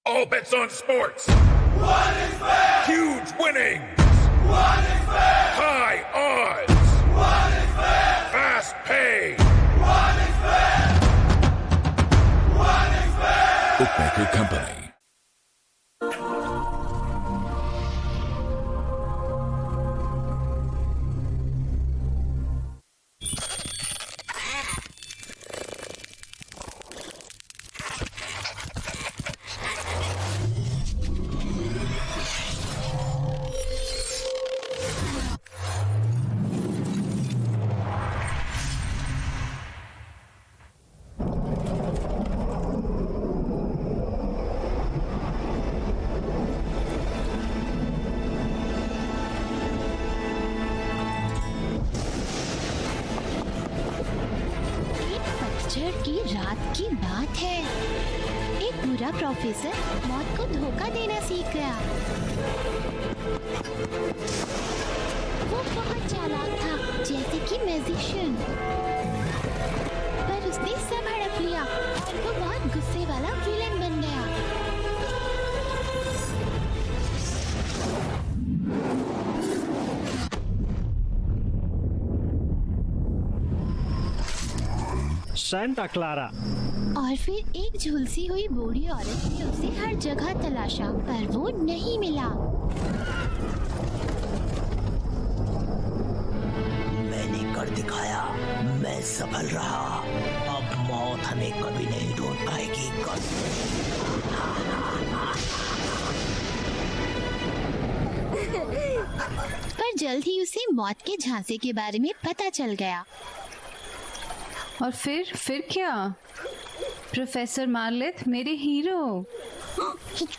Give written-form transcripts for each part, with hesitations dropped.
All bets on sports. What is fair? Huge winnings. What is fair? High odds. What is fair? Fast pay. What is fair? What is fair? Bookmaker Company. की रात की बात है। एक बुरा professor मौत को धोखा देना सीख गया। वो बहुत चालाक था, जैसे कि मैजिशियन, पर उसने सब हड़प लिया और वो बहुत गुस्से वाला विलेन बन गया। Santa Clara. और फिर एक झुलसी हुई बूढ़ी औरत ने उसे हर जगह तलाशा, पर वो नहीं मिला। मैंने कर दिखाया, मैं सफल रहा। अब मौत हमें कभी नहीं ढूंढ पाएगी। पर जल्द ही उसे मौत के झांसे के बारे में पता चल गया। और फिर क्या? प्रोफेसर मार्लेथ मेरे हीरो।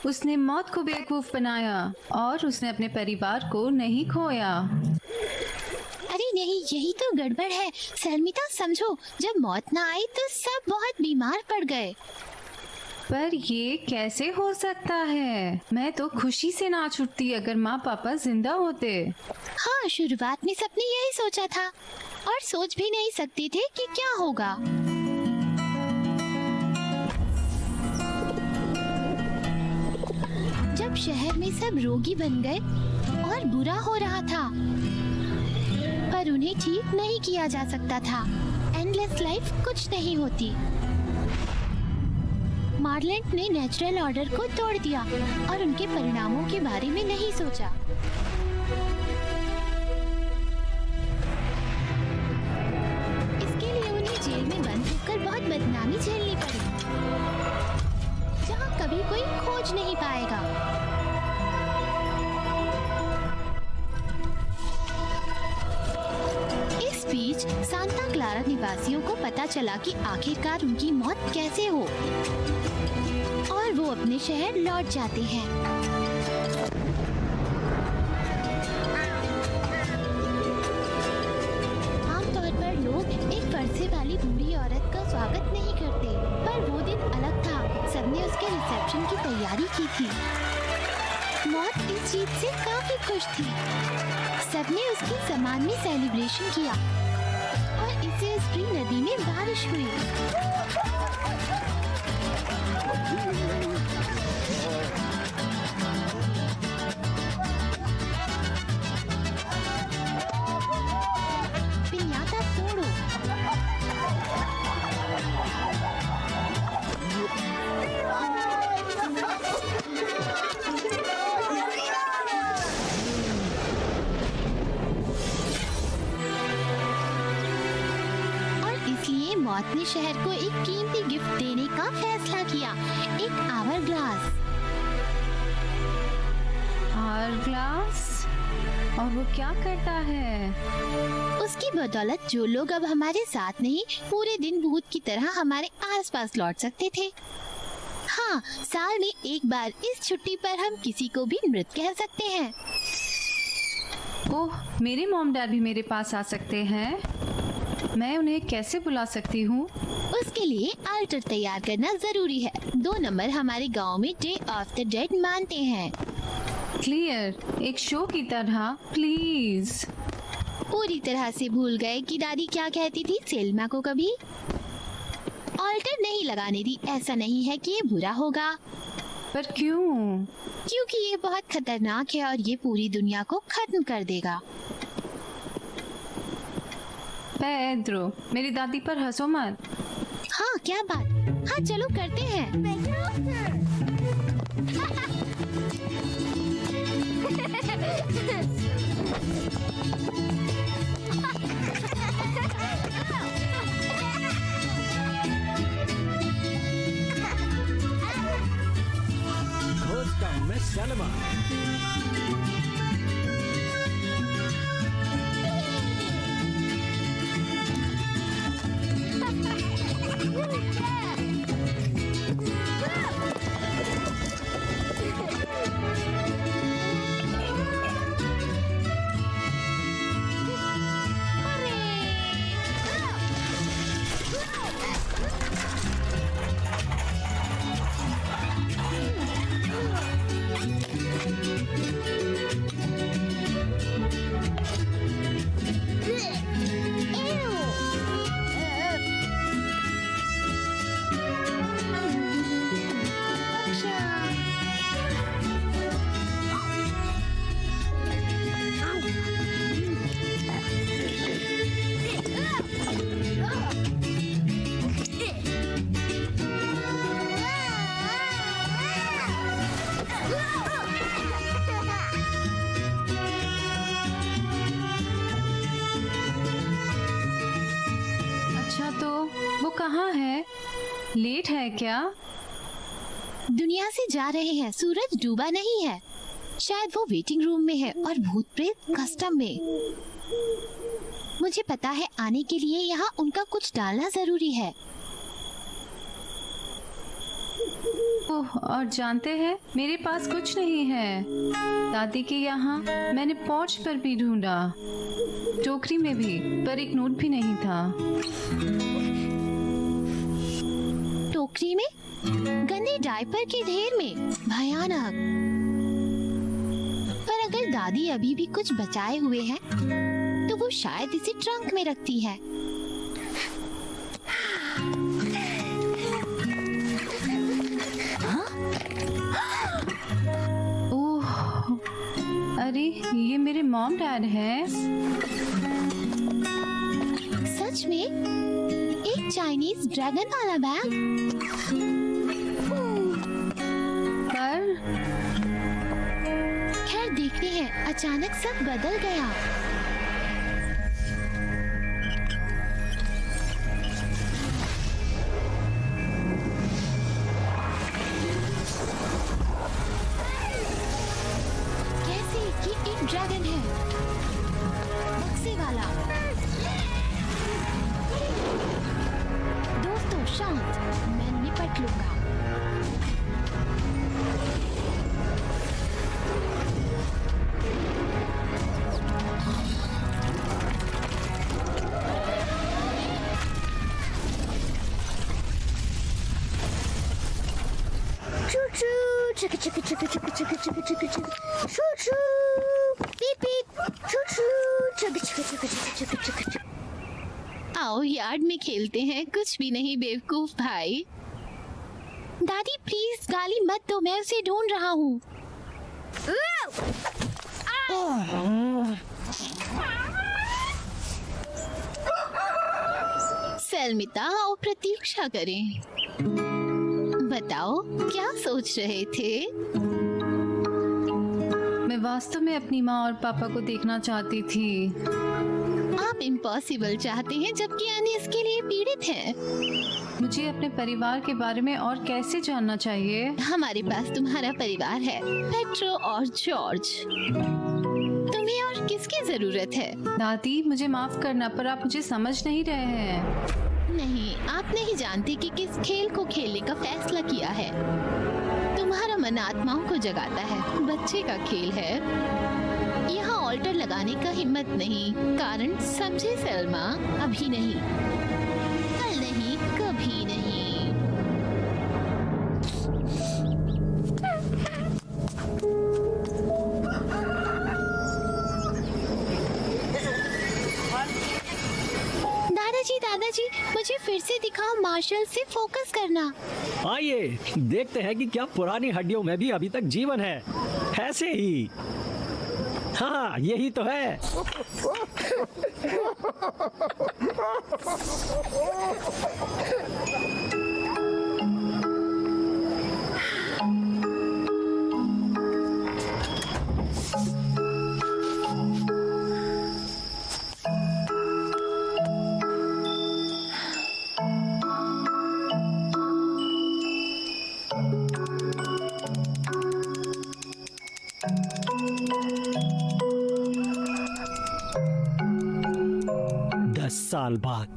उसने मौत को बेवकूफ बनाया और उसने अपने परिवार को नहीं खोया। अरे नहीं, यही तो गड़बड़ है। शर्मिता, समझो, जब मौत ना आई तो सब बहुत बीमार पड़ गए। पर ये कैसे हो सकता है? मैं तो खुशी से नाच उठती अगर माँ पापा जिंदा होते। हाँ, शुरुआत में सबने यही सोचा था और सोच भी नहीं सकते थे कि क्या होगा। जब शहर में सब रोगी बन गए और बुरा हो रहा था, पर उन्हें ठीक नहीं किया जा सकता था। एंडलेस लाइफ कुछ नहीं होती। मार्लेट ने नेचुरल ऑर्डर को तोड़ दिया और उनके परिणामों के बारे में नहीं सोचा। इसके लिए उन्हें जेल में बंद होकर बहुत बदनामी झेलनी पड़ी, जहां कभी कोई खोज नहीं पाएगा। इस बीच सांता क्लारा निवासियों को पता चला कि आखिरकार उनकी मौत कैसे हो, और वो अपने शहर लौट जाते हैं। आमतौर पर लोग एक फरसे वाली बूढ़ी औरत का स्वागत नहीं करते, पर वो दिन अलग था। सबने उसके रिसेप्शन की तैयारी की थी। मौत इस जीत से काफी खुश थी। सबने उसके सम्मान में सेलिब्रेशन किया और इसे स्प्री नदी में बारिश हुई। पिन्याता तोड़ो। और इसलिए मौत ने शहर को एक कीमती गिफ्ट देने का फैसला किया, एक आवर ग्लास। ग्लास? और वो क्या करता है? उसकी बदौलत जो लोग अब हमारे साथ नहीं, पूरे दिन भूत की तरह हमारे आसपास लौट सकते थे। हाँ, साल में एक बार इस छुट्टी पर हम किसी को भी मृत कह सकते हैं। ओह, मेरे मॉम डैड भी मेरे पास आ सकते हैं। मैं उन्हें कैसे बुला सकती हूँ? उसके लिए अल्टर तैयार करना जरूरी है। 2 नंबर हमारे गांव में डे ऑफ द डेड मानते हैं। क्लियर, एक शो की तरह, प्लीज। पूरी तरह से भूल गए कि दादी क्या कहती थी सेल्मा को कभी। ऑल्टर नहीं लगाने दी। ऐसा नहीं है कि ये बुरा होगा, पर क्यों? क्योंकि ये बहुत खतरनाक है और ये पूरी दुनिया को खत्म कर देगा। पेड्रो, मेरी दादी पर हंसो मत। हाँ, क्या बात। हाँ, चलो करते हैं। खोज का मिस सलमा। कहाँ है? लेट है क्या? दुनिया से जा रहे हैं। सूरज डूबा नहीं है। शायद वो वेटिंग रूम में है और भूत प्रेत कस्टम में। मुझे पता है आने के लिए यहाँ उनका कुछ डालना जरूरी है। ओह, और जानते हैं मेरे पास कुछ नहीं है। दादी के यहाँ मैंने पोर्च पर भी ढूंढा, टोकरी में भी, पर एक नोट भी नहीं था। टोकरी में? गंदे डायपर के ढेर में? भयानक। पर अगर दादी अभी भी कुछ बचाए हुए हैं तो वो शायद इसे ट्रंक में रखती है। ओह, अरे ये मेरे मॉम डैड हैं। सच में? एक चाइनीज ड्रैगन वाला बैग? पर खैर देखते हैं। अचानक सब बदल गया। कैसे? ये एक ड्रैगन है, बक्से वाला। दोस्तों शांत, मैं निपट लूंगा। Chicka chicka chicka chicka chicka chicka chicka chicka choo choo beep beep choo choo chicka chicka chicka chicka chicka chicka। आओ यार्ड में खेलते हैं। कुछ भी नहीं बेवकूफ भाई। दादी प्लीज गाली मत दो, मैं उसे ढूंढ रहा हूँ। सलमिता आओ प्रतीक्षा करें। बताओ क्या सोच रहे थे? मैं वास्तव में अपनी माँ और पापा को देखना चाहती थी। आप इम्पॉसिबल चाहते हैं जबकि अन्य इसके लिए पीड़ित हैं। मुझे अपने परिवार के बारे में और कैसे जानना चाहिए? हमारे पास तुम्हारा परिवार है, पेट्रो और जॉर्ज। तुम्हें और किसकी जरूरत है? दादी मुझे माफ करना, पर आप मुझे समझ नहीं रहे हैं। नहीं, आप नहीं जानते कि किस खेल को खेलने का फैसला किया है। तुम्हारा मन आत्माओं को जगाता है। बच्चे का खेल है। यहाँ ऑल्टर लगाने का हिम्मत नहीं। कारण समझे सलमा, अभी नहीं, कल नहीं, कभी नहीं। दादाजी, मुझे फिर फिर से दिखाओ मार्शल, से फोकस करना। आइए देखते हैं कि क्या पुरानी हड्डियों में भी अभी तक जीवन है। ऐसे ही। हाँ, यही तो है। साल बाद।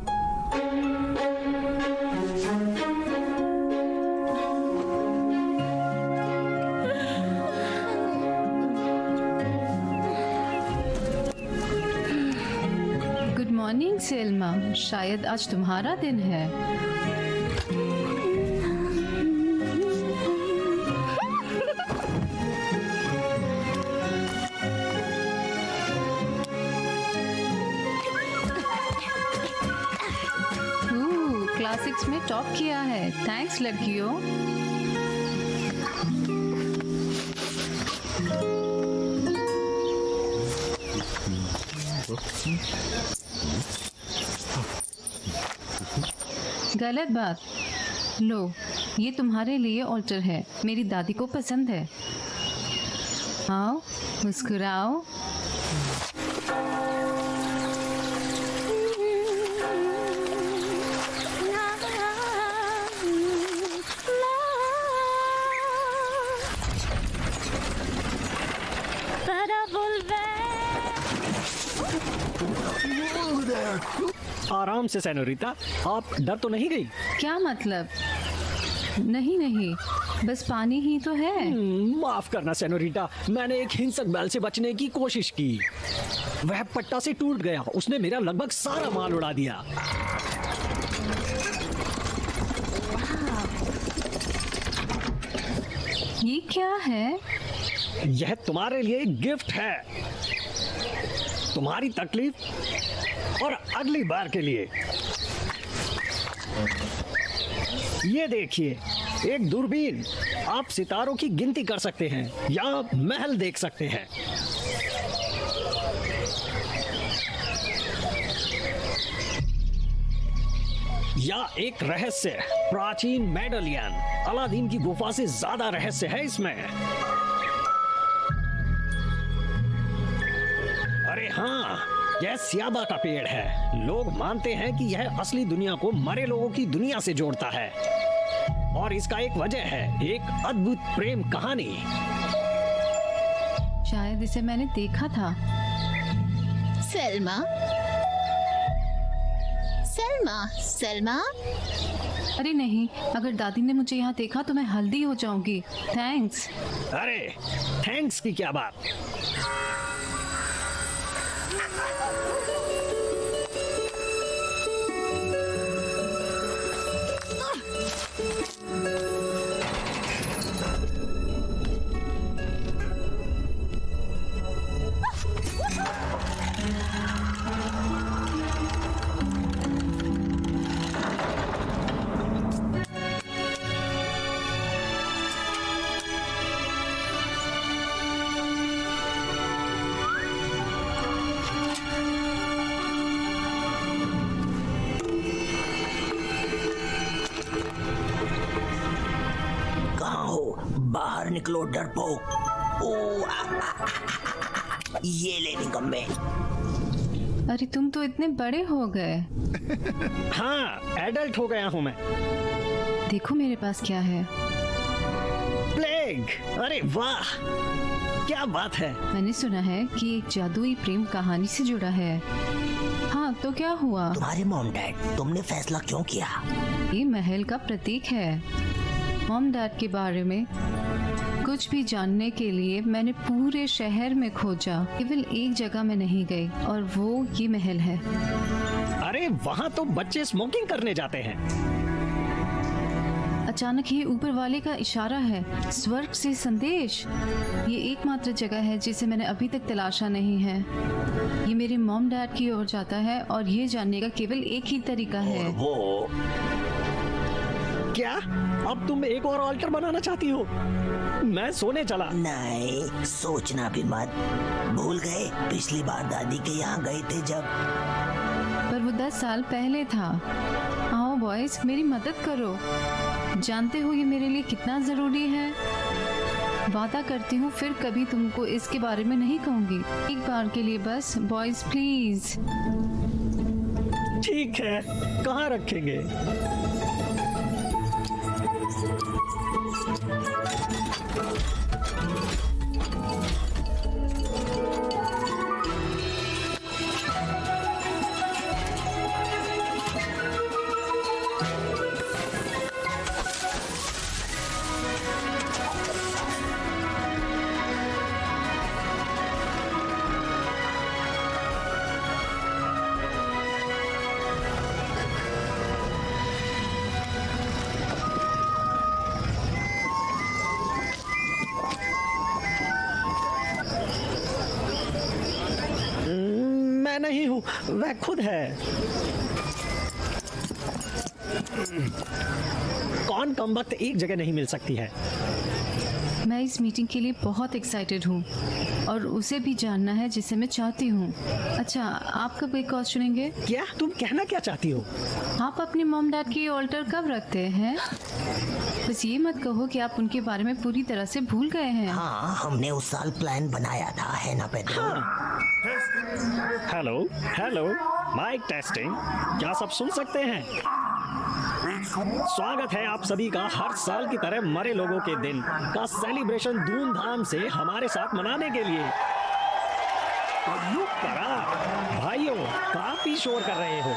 गुड मॉर्निंग सेल्मा, शायद आज तुम्हारा दिन है। क्लासिक्स में टॉप किया है। थैंक्स लड़कियों। गलत बात। लो, ये तुम्हारे लिए ऑल्टर है। मेरी दादी को पसंद है। आओ, मुस्कुराओ। आराम से सेनोरिटा, आप डर तो नहीं गई? क्या मतलब? नहीं, बस पानी ही तो है। माफ करना सेनोरिटा, मैंने एक हिंसक बैल से बचने की कोशिश की। वह पट्टा से टूट गया। उसने मेरा लगभग सारा माल उड़ा दिया। ये क्या है? यह तुम्हारे लिए एक गिफ्ट है। तुम्हारी तकलीफ और अगली बार के लिए। ये देखिए, एक दूरबीन। आप सितारों की गिनती कर सकते हैं या महल देख सकते हैं। या एक रहस्य, प्राचीन मेडलियन। अलादीन की गुफा से ज्यादा रहस्य है इसमें। अरे हाँ, यह सियाबा का पेड़ है। लोग मानते हैं कि यह असली दुनिया को मरे लोगों की दुनिया से जोड़ता है, और इसका एक वजह है, एक अद्भुत प्रेम कहानी। शायद इसे मैंने देखा था। सलमा, सलमा, सलमा। अरे नहीं, अगर दादी ने मुझे यहाँ देखा तो मैं हल्दी हो जाऊंगी। थैंक्स। अरे थैंक्स की क्या बात। बाहर निकलो डरपोक। ये ले निकम्मे। अरे तुम तो इतने बड़े हो गए। हाँ, एडल्ट हो गया हूँ मैं। देखो मेरे पास क्या है। प्लेग। अरे वाह, क्या बात है। मैंने सुना है कि एक जादुई प्रेम कहानी से जुड़ा है। हाँ, तो क्या हुआ? तुम्हारे मॉम डैड, तुमने फैसला क्यों किया? ये महल का प्रतीक है। मॉम डैड के बारे में कुछ भी जानने के लिए मैंने पूरे शहर में खोजा। केवल एक जगह में नहीं गई, और वो ये महल है। अरे वहाँ तो बच्चे स्मोकिंग करने जाते हैं। अचानक ही ऊपर वाले का इशारा है, स्वर्ग से संदेश। ये एकमात्र जगह है जिसे मैंने अभी तक तलाशा नहीं है। ये मेरे मॉम डैड की ओर जाता है और ये जानने का केवल एक ही तरीका है। वो क्या अब तुम एक और ऑल्टर बनाना चाहती हो? मैं सोने चला। नहीं, सोचना भी मत। भूल गए पिछली बार दादी के यहाँ गए थे जब? पर वो 10 साल पहले था। आओ बॉयज, मेरी मदद करो। जानते हो ये मेरे लिए कितना जरूरी है। वादा करती हूँ फिर कभी तुमको इसके बारे में नहीं कहूँगी। एक बार के लिए बस बॉयज प्लीज। ठीक है, कहाँ रखेंगे? मैं नहीं हूँ, वह खुद है। कौन कमबख्त एक जगह नहीं मिल सकती है। मैं इस मीटिंग के लिए बहुत एक्साइटेड हूँ और उसे भी जानना है जिसे मैं चाहती हूँ। अच्छा, आप कब एक कॉज चुनेंगे? क्या तुम कहना क्या चाहती हो? आप अपने मॉम डैड की ऑल्टर कब रखते हैं? बस ये मत कहो कि आप उनके बारे में पूरी तरह से भूल गए हैं। हाँ, हमने उस साल प्लान बनाया था, है ना Pedro? Hello hello, mike testing. क्या सब सुन सकते हैं? स्वागत है आप सभी का हर साल की तरह मरे लोगों के दिन का सेलिब्रेशन धूमधाम से हमारे साथ मनाने के लिए। भाइयों, काफी शोर कर रहे हो।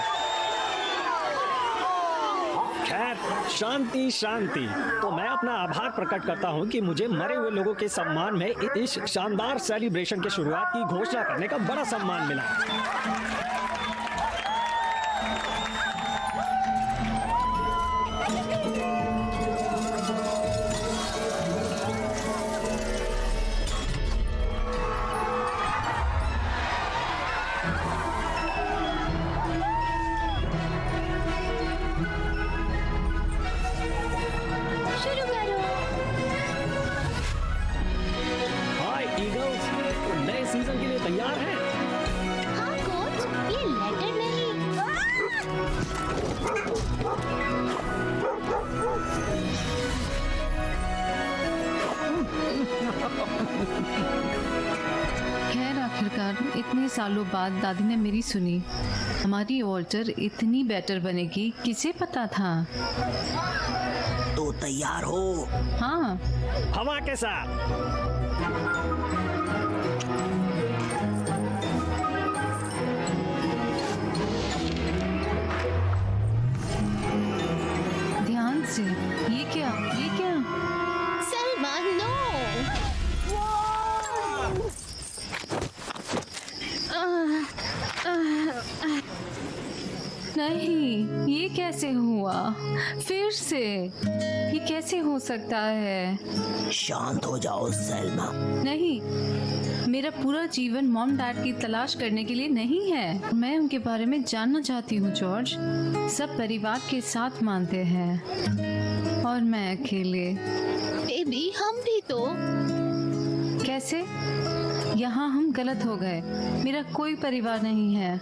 खैर, शांति शांति। तो मैं अपना आभार प्रकट करता हूं कि मुझे मरे हुए लोगों के सम्मान में इस शानदार सेलिब्रेशन की शुरुआत की घोषणा करने का बड़ा सम्मान मिला। शुरू करो। हाय ईगल्स, नए सीजन के लिए तैयार हैं? हाँ कोच, ये लेटर नहीं। खैर, आखिरकार इतने सालों बाद दादी ने मेरी सुनी। हमारी ऑल्टर इतनी बेटर बनेगी, किसे पता था। तो तैयार हो? हाँ, हवा के साथ। ध्यान से। ये क्या? सलमा, नो। नहीं, ये कैसे हुआ? फिर से ये कैसे हो सकता है? शांत हो जाओ सैल्मा। नहीं, मेरा पूरा जीवन मॉम डैड की तलाश करने के लिए नहीं है। मैं उनके बारे में जानना चाहती हूँ जॉर्ज। सब परिवार के साथ मानते हैं और मैं अकेले। बेबी, हम भी तो। कैसे? यहाँ हम गलत हो गए। मेरा कोई परिवार नहीं है।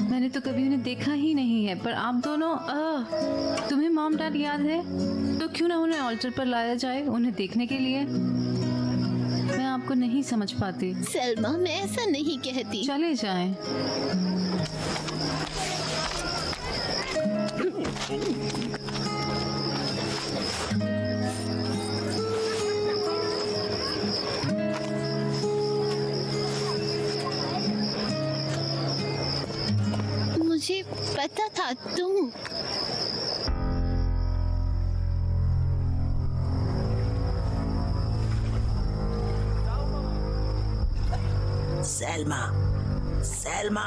मैंने तो कभी उन्हें देखा ही नहीं है। पर आप दोनों, तुम्हें मॉम डैड याद है? तो क्यों ना उन्हें ऑल्टर पर लाया जाए उन्हें देखने के लिए? मैं आपको नहीं समझ पाती। सलमा, मैं ऐसा नहीं कहती। चले जाएं। मुझे पता था तुम। सैल्मा, सैल्मा।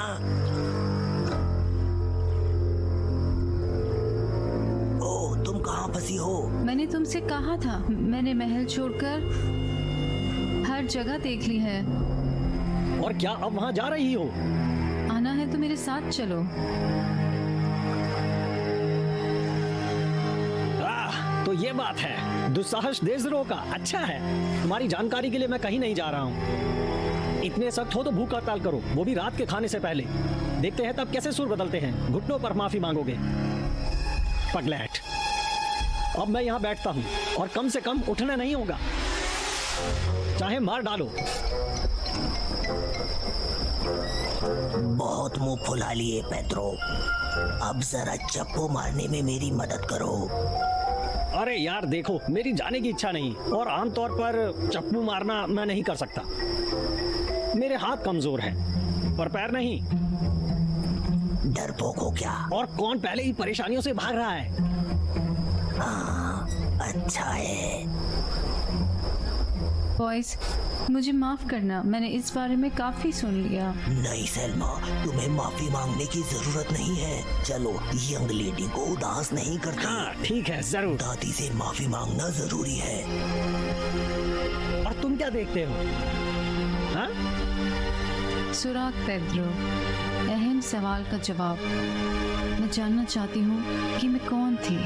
ओ, तुम कहाँ फंसी हो? मैंने तुमसे कहा था, मैंने महल छोड़कर हर जगह देख ली है। और क्या अब वहाँ जा रही हो? आना है तो मेरे साथ चलो। तो ये बात है, दुस्साहस देशद्रोह का। अच्छा है, तुम्हारी जानकारी के लिए मैं कहीं नहीं जा रहा हूँ। इतने सख्त हो तो भूख हड़ताल करो, वो भी रात के खाने से पहले। देखते हैं तब कैसे सुर बदलते हैं। घुटनों पर माफी मांगोगे पगलेट। अब मैं यहाँ बैठता हूँ और कम से कम उठना नहीं होगा, चाहे मार डालो। बहुत मुंह फुला लिए पेड्रो, अब जरा चप्पू मारने में मेरी मदद करो। अरे यार देखो, मेरी जाने की इच्छा नहीं, और आमतौर पर चप्पू मारना मैं नहीं कर सकता। मेरे हाथ कमजोर हैं, पर पैर नहीं। डरपोक हो क्या? और कौन पहले ही परेशानियों से भाग रहा है? हाँ, अच्छा है। बॉयज, मुझे माफ करना, मैंने इस बारे में काफी सुन लिया। नहीं सेल्मा, तुम्हें माफी मांगने की जरूरत नहीं है। चलो, यंग लेडी को उदास नहीं करते। हाँ ठीक है, जरूर। दादी से माफी मांगना जरूरी है। और तुम क्या देखते हो? हाँ? सुराग पेड्रो, अहम सवाल का जवाब। मैं जानना चाहती हूँ कि मैं कौन थी।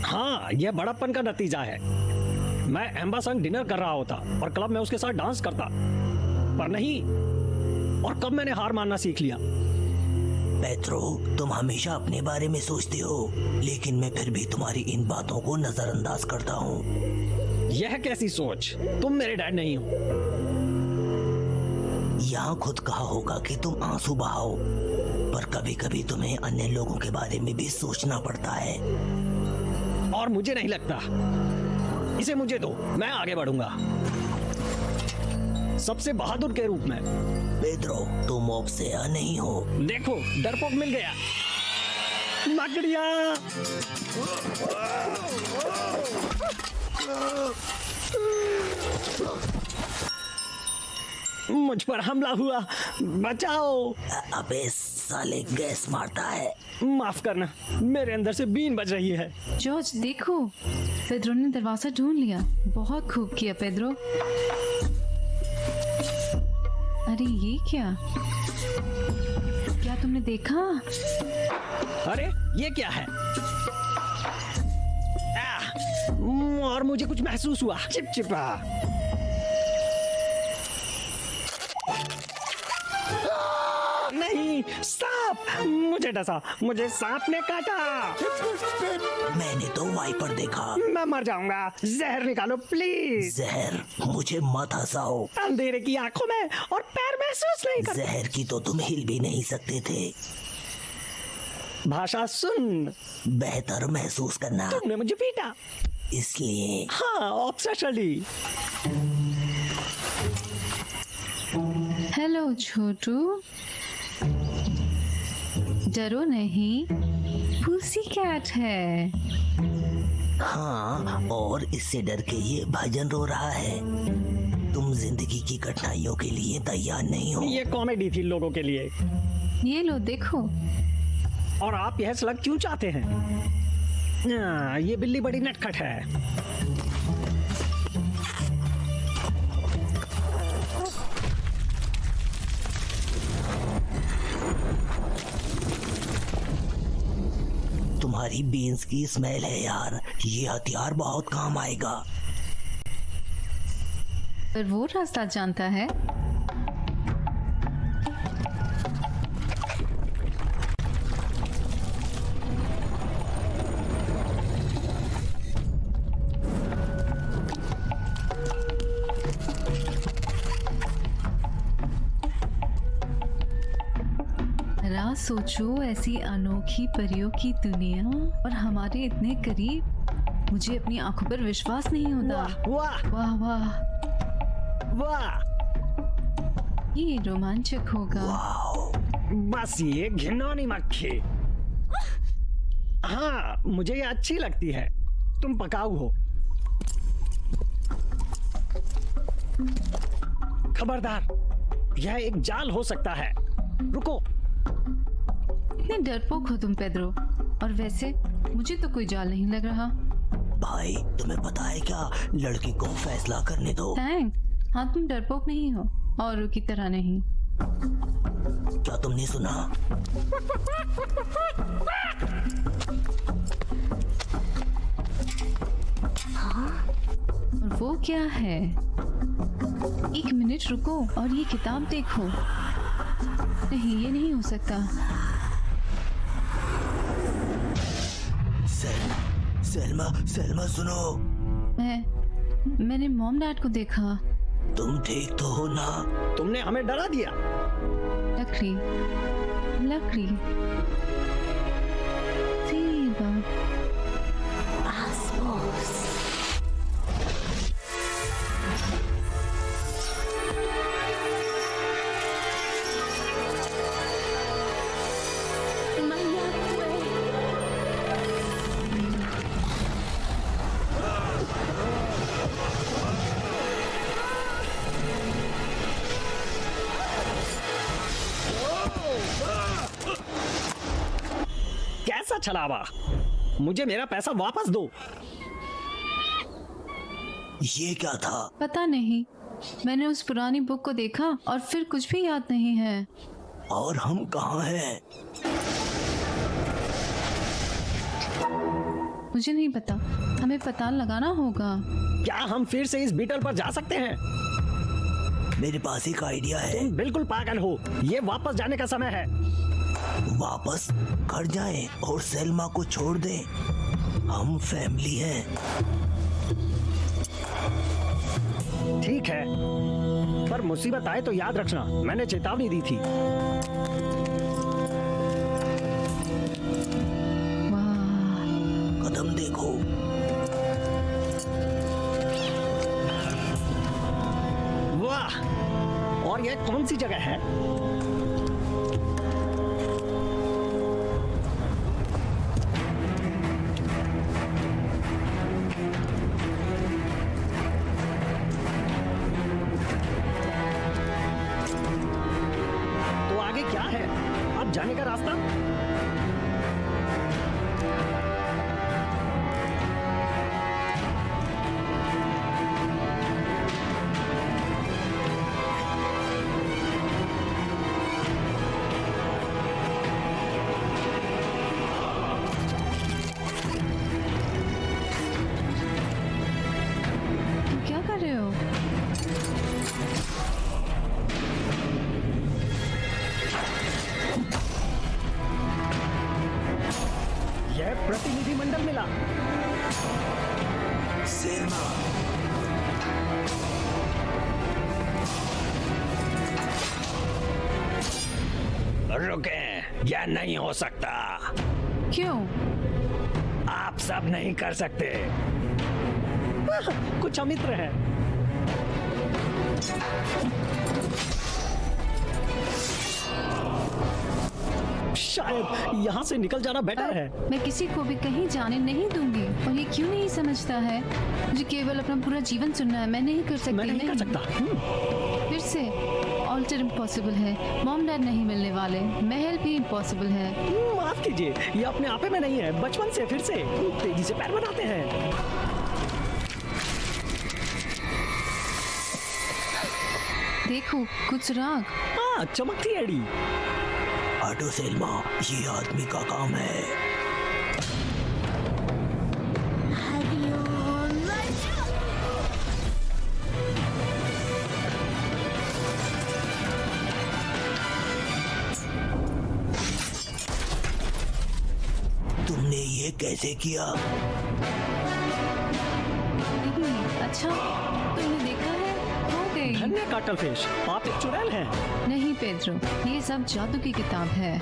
हाँ, यह बड़प्पन का नतीजा है। मैं एम्बा संग डिनर कर रहा होता और क्लब में उसके साथ डांस करता, पर नहीं। और कब मैंने हार मानना सीख लिया। पेड्रो, तुम हमेशा अपने बारे में सोचते हो, लेकिन मैं फिर भी तुम्हारी इन बातों को नजरअंदाज करता हूँ। यह कैसी सोच? तुम मेरे डैड नहीं हो। यहाँ खुद कहा होगा कि तुम आंसू बहाओ, पर कभी कभी तुम्हें अन्य लोगों के बारे में भी सोचना पड़ता है। और मुझे नहीं लगता। इसे मुझे दो, मैं आगे बढ़ूंगा सबसे बहादुर के रूप में। पेड्रो, तुम ऑब्सेया नहीं हो। देखो, डरपोक मिल गया। मकड़िया! मुझ पर हमला हुआ, बचाओ। अबे साले, गैस मारता है। माफ करना, मेरे अंदर से बीन बज रही है। जॉर्ज देखो, पेड्रो ने दरवाजा ढूंढ लिया। बहुत खूब किया पेड्रो। अरे ये क्या तुमने देखा? अरे ये क्या है? और मुझे कुछ महसूस हुआ, चिपचिपा। नहीं, सांप! मुझे डसा, मुझे सांप ने काटा। मैंने तो वाइपर देखा। मैं मर जाऊंगा, जहर निकालो प्लीज। जहर? मुझे मत हंसाओ। अंधेरे की आंखों में और पैर महसूस नहीं कर। जहर की तो तुम हिल भी नहीं सकते थे। भाषा सुन। बेहतर महसूस करना। तुमने मुझे पीटा, इसलिए। हाँ, ऑब्सेशनली। हेलो छोटू, डरो नहीं, पुसी कैट है। हाँ, और इससे डर के ये भजन रो रहा है। तुम जिंदगी की कठिनाइयों के लिए तैयार नहीं हो। ये कॉमेडी थी लोगों के लिए। ये लो देखो। और आप यह स्लग क्यों चाहते हैं? ये बिल्ली बड़ी नटखट है। तुम्हारी बीन्स की स्मेल है यार, ये हथियार बहुत काम आएगा। पर वो रास्ता जानता है। सोचो, ऐसी अनोखी परियों की दुनिया और हमारे इतने करीब। मुझे अपनी आंखों पर विश्वास नहीं होता। वाह वाह वाह वाह, ये रोमांचक होगा। बस ये घिनौनी मक्खी। हाँ, मुझे ये अच्छी लगती है। तुम पकाऊ हो। खबरदार, यह एक जाल हो सकता है। रुको। इतने डरपोक हो तुम पेड्रो, और वैसे मुझे तो कोई जाल नहीं लग रहा। भाई तुम्हें पता है क्या, लड़की को फैसला करने दो। थैंक। हाँ, तुम डरपोक नहीं हो, औरों की तरह नहीं। क्या तुमने सुना? और वो क्या है? एक मिनट रुको और ये किताब देखो। नहीं, ये नहीं हो सकता। सलमा सुनो। मैंने मॉम डैड को देखा। तुम ठीक तो हो ना? तुमने हमें डरा दिया। लकड़ी सीबा। कैसा छलावा, मुझे मेरा पैसा वापस दो। ये क्या था? पता नहीं, मैंने उस पुरानी बुक को देखा और फिर कुछ भी याद नहीं है। और हम कहाँ हैं? मुझे नहीं पता, हमें पता लगाना होगा। क्या हम फिर से इस बीटल पर जा सकते हैं? मेरे पास एक आइडिया है। तुम बिल्कुल पागल हो, ये वापस जाने का समय है। वापस घर जाएं और सेल्मा को छोड़ दें। हम फैमिली हैं। ठीक है, पर मुसीबत आए तो याद रखना, मैंने चेतावनी दी थी। वाह, कदम देखो। वाह, और यह कौन सी जगह है? जाने का रास्ता? क्या कर रहे हो? प्रतिनिधिमंडल मिला। सेल्मा, रुके, यह नहीं हो सकता। क्यों? आप सब नहीं कर सकते। कुछ अमित्र है। शायद यहाँ से निकल जाना बेटर है। मैं किसी को भी कहीं जाने नहीं दूंगी। और ये क्यों नहीं समझता है? मुझे केवल अपना पूरा जीवन सुनना है। मैं नहीं कर सकती। मैं नहीं कर सकता। फिर से ऑल्टर इम्पॉसिबल है। मॉम डैड नहीं मिलने वाले। महल भी इम्पॉसिबल है। माफ कीजिए, ये अपने आपे में नहीं है। बचपन से फिर से तेजी से पैर बनाते हैं। देखो, कुछ राग। हाँ, चमकती एड़ी। हटो सेल्मा, ये आदमी का काम है। तुमने ये कैसे किया? अच्छा, तुमने देखा है? हो गई। धन्य काटलफिश, आप एक चुड़ैल हैं। नहीं पेड्रो, ये सब जादू की किताब है।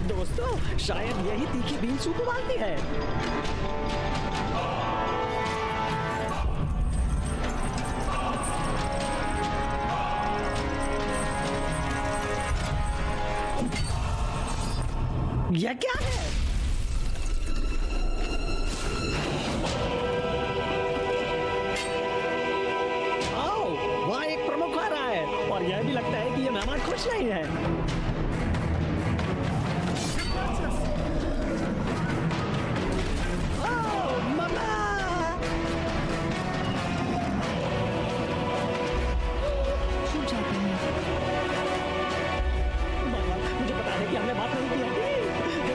दोस्तों, शायद यही तीखी बीन सूप उबालती है। यह क्या है? आओ, वहाँ एक प्रमुख कुछ नहीं है। ओह, मम्मा! छूट जाते हैं। मम्मा, मुझे पता है कि हमने बात नहीं की होगी।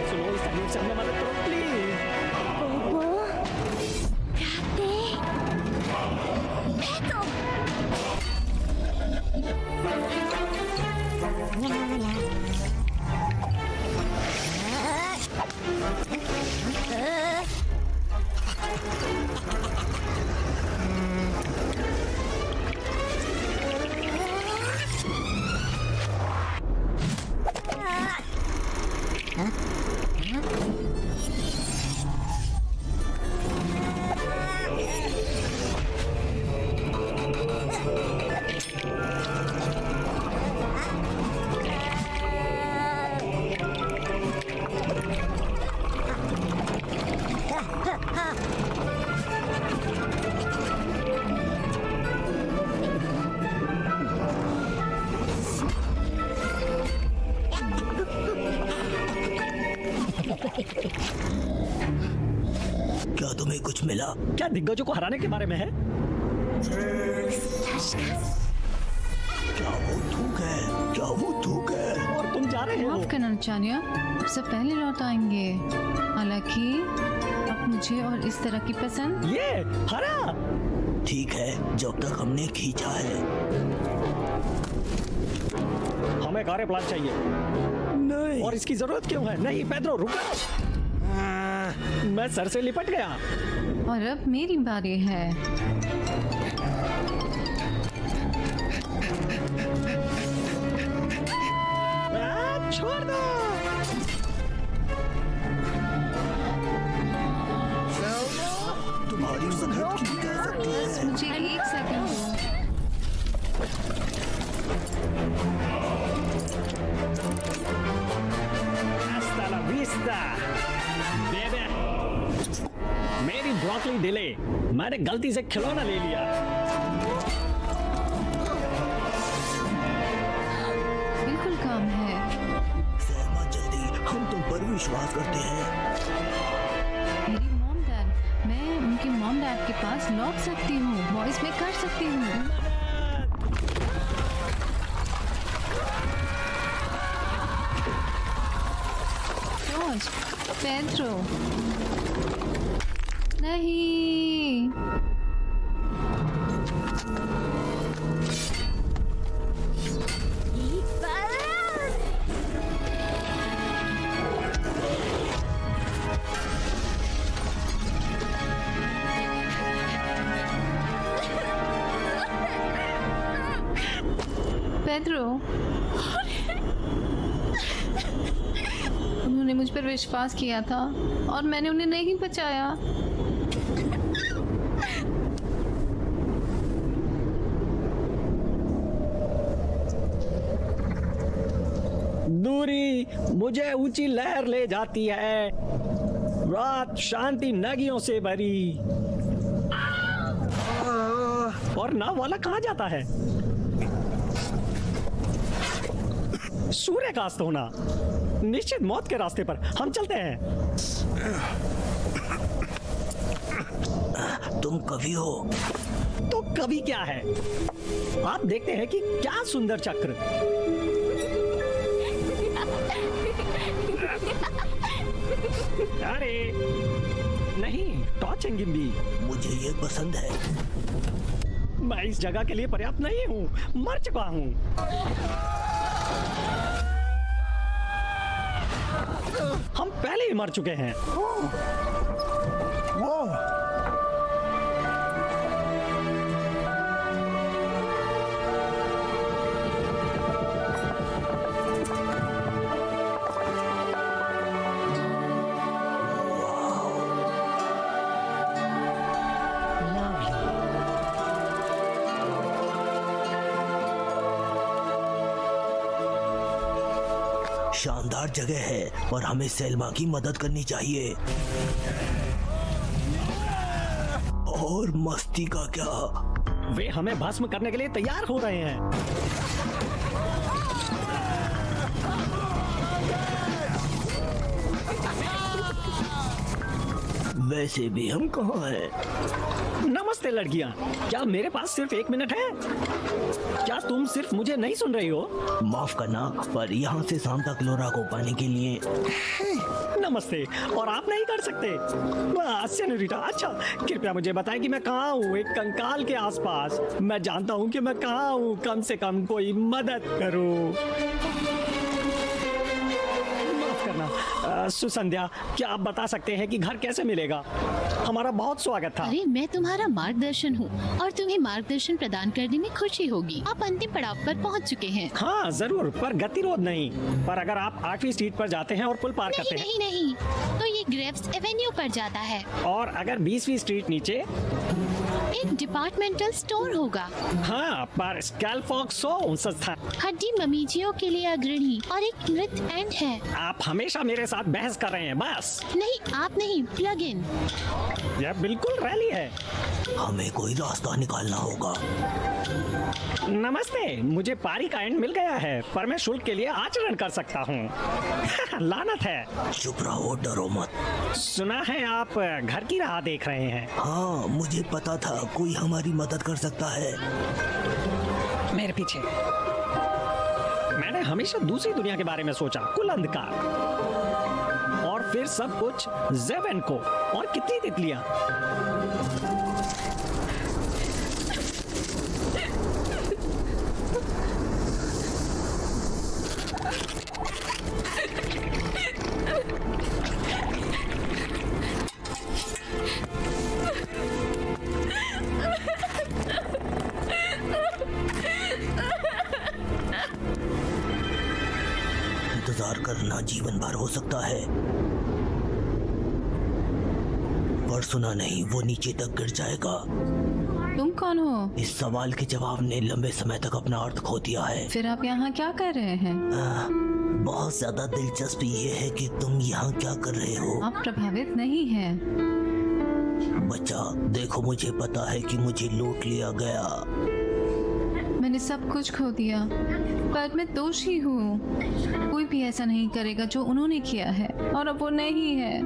सुनो, इस तकलीफ से हमें मदद करो प्लीज। क्या तुम्हें कुछ मिला? क्या दिग्गजों को हराने के बारे में है? क्या वो थूक है? क्या वो थूक है? और तुम जा रहे हो? माफ करना चानिया, सबसे पहले लौट आएंगे। हालांकि अब मुझे और इस तरह की पसंद। ये हरा। ठीक है, जब तक हमने खींचा है। हमें कार्य प्लान चाहिए। नहीं। और इसकी जरूरत क्यों है? नहीं पेड्रो, रुको। मैं सर से लिपट गया। और अब मेरी बारी है। छोड़ दो। तुम्हारी मदद की जा सकती है। मुझे एक सेकंड दो। Hasta la vista, baby. मेरी ब्रोकली डिले, मैंने गलती से खिलौना ले लिया। बिल्कुल काम है। सहमा जल्दी, हम तुम पर विश्वास करते हैं। मेरी मॉम डैड, मैं उनके मॉम डैड के पास लौट सकती हूँ। वॉइस में कर सकती हूँ। जॉर्ज, पेड्रो, नहीं। पेड्रो, उन्होंने मुझ पर विश्वास किया था और मैंने उन्हें नहीं बचाया। दूरी मुझे ऊंची लहर ले जाती है, रात शांति नगियों से भरी। और नाव वाला कहाँ जाता है? सूर्य का अस्त होना, निश्चित मौत के रास्ते पर हम चलते हैं। तुम कवि हो? तो कवि क्या है? आप देखते हैं कि क्या सुंदर चक्र। अरे नहीं, टॉर्च एंगिम्बी। मुझे ये पसंद है। मैं इस जगह के लिए पर्याप्त नहीं हूँ, मर चुका हूँ। हम पहले ही मर चुके हैं। शानदार जगह है और हमें सेल्मा की मदद करनी चाहिए। और मस्ती का क्या? वे हमें भस्म करने के लिए तैयार हो रहे हैं। वैसे भी हम कहाँ हैं? नमस्ते लड़कियां, क्या मेरे पास सिर्फ 1 मिनट है? क्या तुम सिर्फ मुझे नहीं सुन रही हो? माफ करना, पर यहाँ से सांता क्लोरा को पाने के लिए। नमस्ते, और आप नहीं कर सकते? बस सेनोरिटा, अच्छा कृपया मुझे बताएं कि मैं कहाँ हूँ। एक कंकाल के आसपास। मैं जानता हूँ कि मैं कहाँ हूँ। कम से कम कोई मदद करो। माफ करना सुसंध्या, क्या आप बता सकते हैं कि घर कैसे मिलेगा? हमारा बहुत स्वागत था। अरे मैं तुम्हारा मार्गदर्शन हूँ और तुम्हें मार्गदर्शन प्रदान करने में खुशी होगी। आप अंतिम पड़ाव पर पहुँच चुके हैं। हाँ जरूर, पर गतिरोध नहीं। पर अगर आप 8वीं स्ट्रीट पर जाते हैं और पुल पार करते हैं। नहीं नहीं, तो ये ग्रेव्स एवेन्यू पर जाता है। और अगर 20वीं स्ट्रीट नीचे एक डिपार्टमेंटल स्टोर होगा। हाँ, पर स्कैलफॉक्स संस्थान हड्डी ममीजियों के लिए अग्रणी और एक मृत एंड है। आप हमेशा मेरे साथ बहस कर रहे हैं। बस नहीं, आप नहीं, प्लग इन। यह बिल्कुल रैली है। हमें कोई रास्ता निकालना होगा। नमस्ते, मुझे पारी का एंड मिल गया है, पर मैं शुल्क के लिए आचरण कर सकता हूँ। लानत है। चुप रहो, डरो मत। सुना है आप घर की राह देख रहे हैं। हाँ, मुझे पता था कोई हमारी मदद कर सकता है। मेरे पीछे। मैंने हमेशा दूसरी दुनिया के बारे में सोचा, कुल अंधकार, और फिर सब कुछ ज़ेवन को, और कितनी तितलियां। इंतजार करना जीवन भर हो सकता है, पर सुना नहीं वो नीचे तक गिर जाएगा। तुम कौन हो? इस सवाल के जवाब ने लंबे समय तक अपना अर्थ खो दिया है। फिर आप यहाँ क्या कर रहे हैं? बहुत ज्यादा दिलचस्प ये है कि तुम यहाँ क्या कर रहे हो। आप प्रभावित नहीं हैं। बच्चा देखो, मुझे पता है कि मुझे लूट लिया गया। मैंने सब कुछ खो दिया, पर मैं दोषी हूँ। कोई भी ऐसा नहीं करेगा जो उन्होंने किया है, और अब वो नहीं है।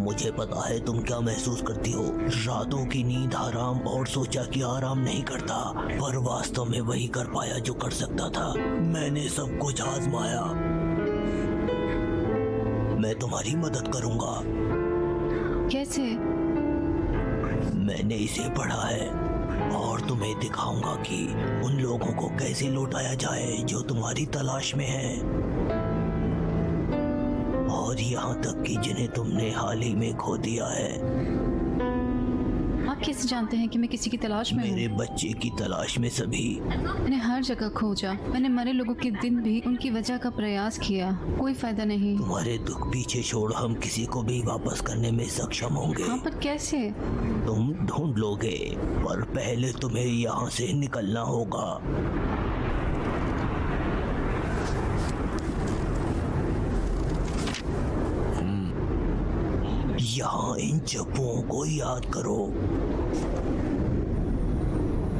मुझे पता है तुम क्या महसूस करती हो। रातों की नींद हराम, और सोचा कि आराम नहीं करता, पर वास्तव में वही कर पाया जो कर सकता था। मैंने सब कुछ आजमाया। मैं तुम्हारी मदद करूंगा। कैसे? मैंने इसे पढ़ा है और तुम्हें दिखाऊंगा कि उन लोगों को कैसे लौटाया जाए जो तुम्हारी तलाश में हैं, और यहाँ तक कि जिन्हें तुमने हाल ही में खो दिया है। आप कैसे जानते हैं कि मैं किसी की तलाश में हूँ? मेरे बच्चे की तलाश में सभी। मैंने हर जगह खोजा। मैंने मरे लोगों के दिन भी उनकी वजह का प्रयास किया, कोई फायदा नहीं। तुम्हारे दुख पीछे छोड़ हम किसी को भी वापस करने में सक्षम होंगे। हाँ, पर कैसे? तुम ढूंढ लोगे, पर पहले तुम्हें यहाँ से निकलना होगा। यहाँ इन जप्पों को याद करो।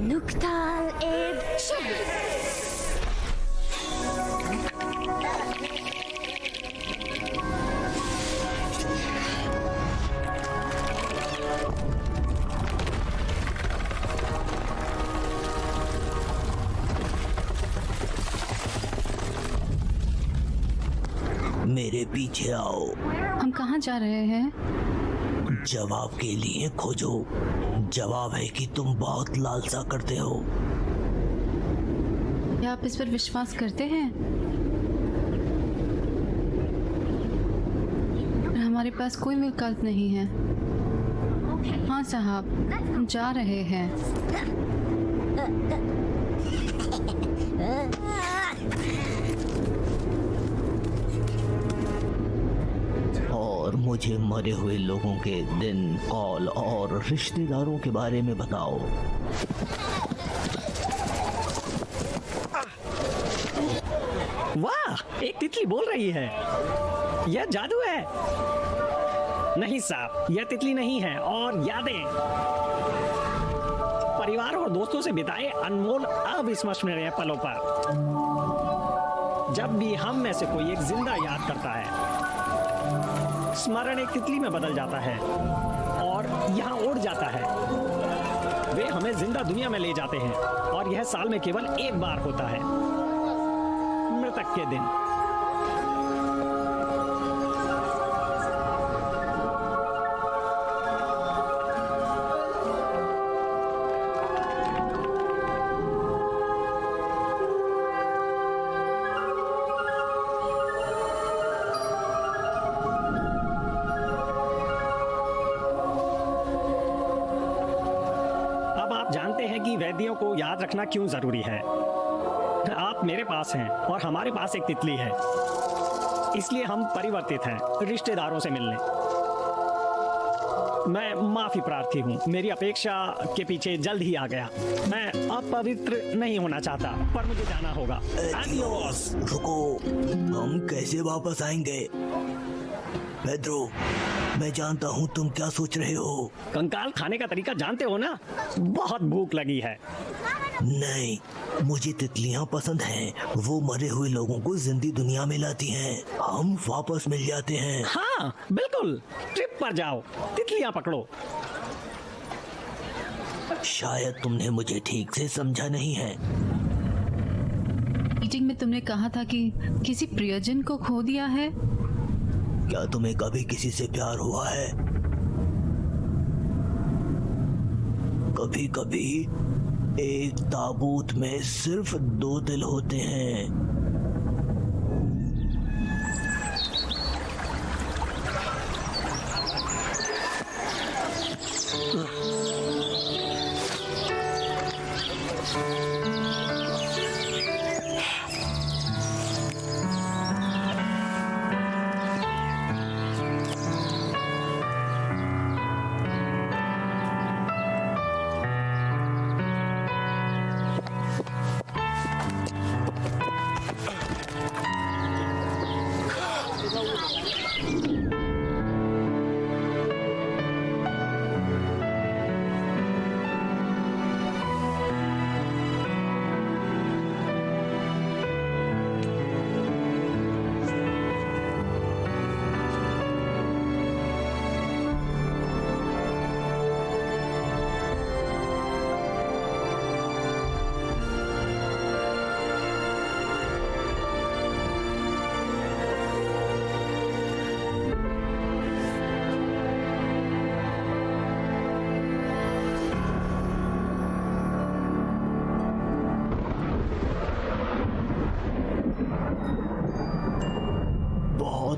नुक्ताल एब मेरे पीछे आओ। हम कहाँ जा रहे हैं? जवाब के लिए खोजो। जवाब है कि तुम बहुत लालसा करते हो। क्या आप इस पर विश्वास करते हैं? हमारे पास कोई विकल्प नहीं है। हाँ साहब, हम जा रहे हैं। और मुझे मरे हुए लोगों के दिन, कॉल और रिश्तेदारों के बारे में बताओ। वाह, एक तितली बोल रही है। यह जादू है। नहीं साहब, यह तितली नहीं है। और यादें, परिवार और दोस्तों से बिताए अनमोल अविस्मरणीय पलों पर, जब भी हम में से कोई एक जिंदा याद करता है। स्मरण एक तितली में बदल जाता है और यहाँ उड़ जाता है। वे हमें जिंदा दुनिया में ले जाते हैं और यह साल में केवल एक बार होता है, मृतक के दिन। वैद्यों को याद रखना क्यों जरूरी है। आप मेरे पास हैं और हमारे पास एक तितली है, इसलिए हम परिवर्तित हैं रिश्तेदारों से मिलने। मैं माफी प्रार्थी हूँ, मेरी अपेक्षा के पीछे जल्द ही आ गया। मैं अपवित्र नहीं होना चाहता, पर मुझे जाना होगा। एडियोस। रुको, हम कैसे वापस आएंगे? पेड्रो, मैं जानता हूँ तुम क्या सोच रहे हो। कंकाल खाने का तरीका जानते हो ना? बहुत भूख लगी है। नहीं, मुझे तितलियाँ पसंद हैं। वो मरे हुए लोगों को जिंदी दुनिया में लाती हैं। हम वापस मिल जाते हैं। हाँ बिल्कुल, ट्रिप पर जाओ, तितलियाँ पकड़ो। शायद तुमने मुझे ठीक से समझा नहीं है। मीटिंग में तुमने कहा था कि किसी प्रियजन को खो दिया है। क्या तुम्हें कभी किसी से प्यार हुआ है? कभी कभी एक ताबूत में सिर्फ 2 दिल होते हैं।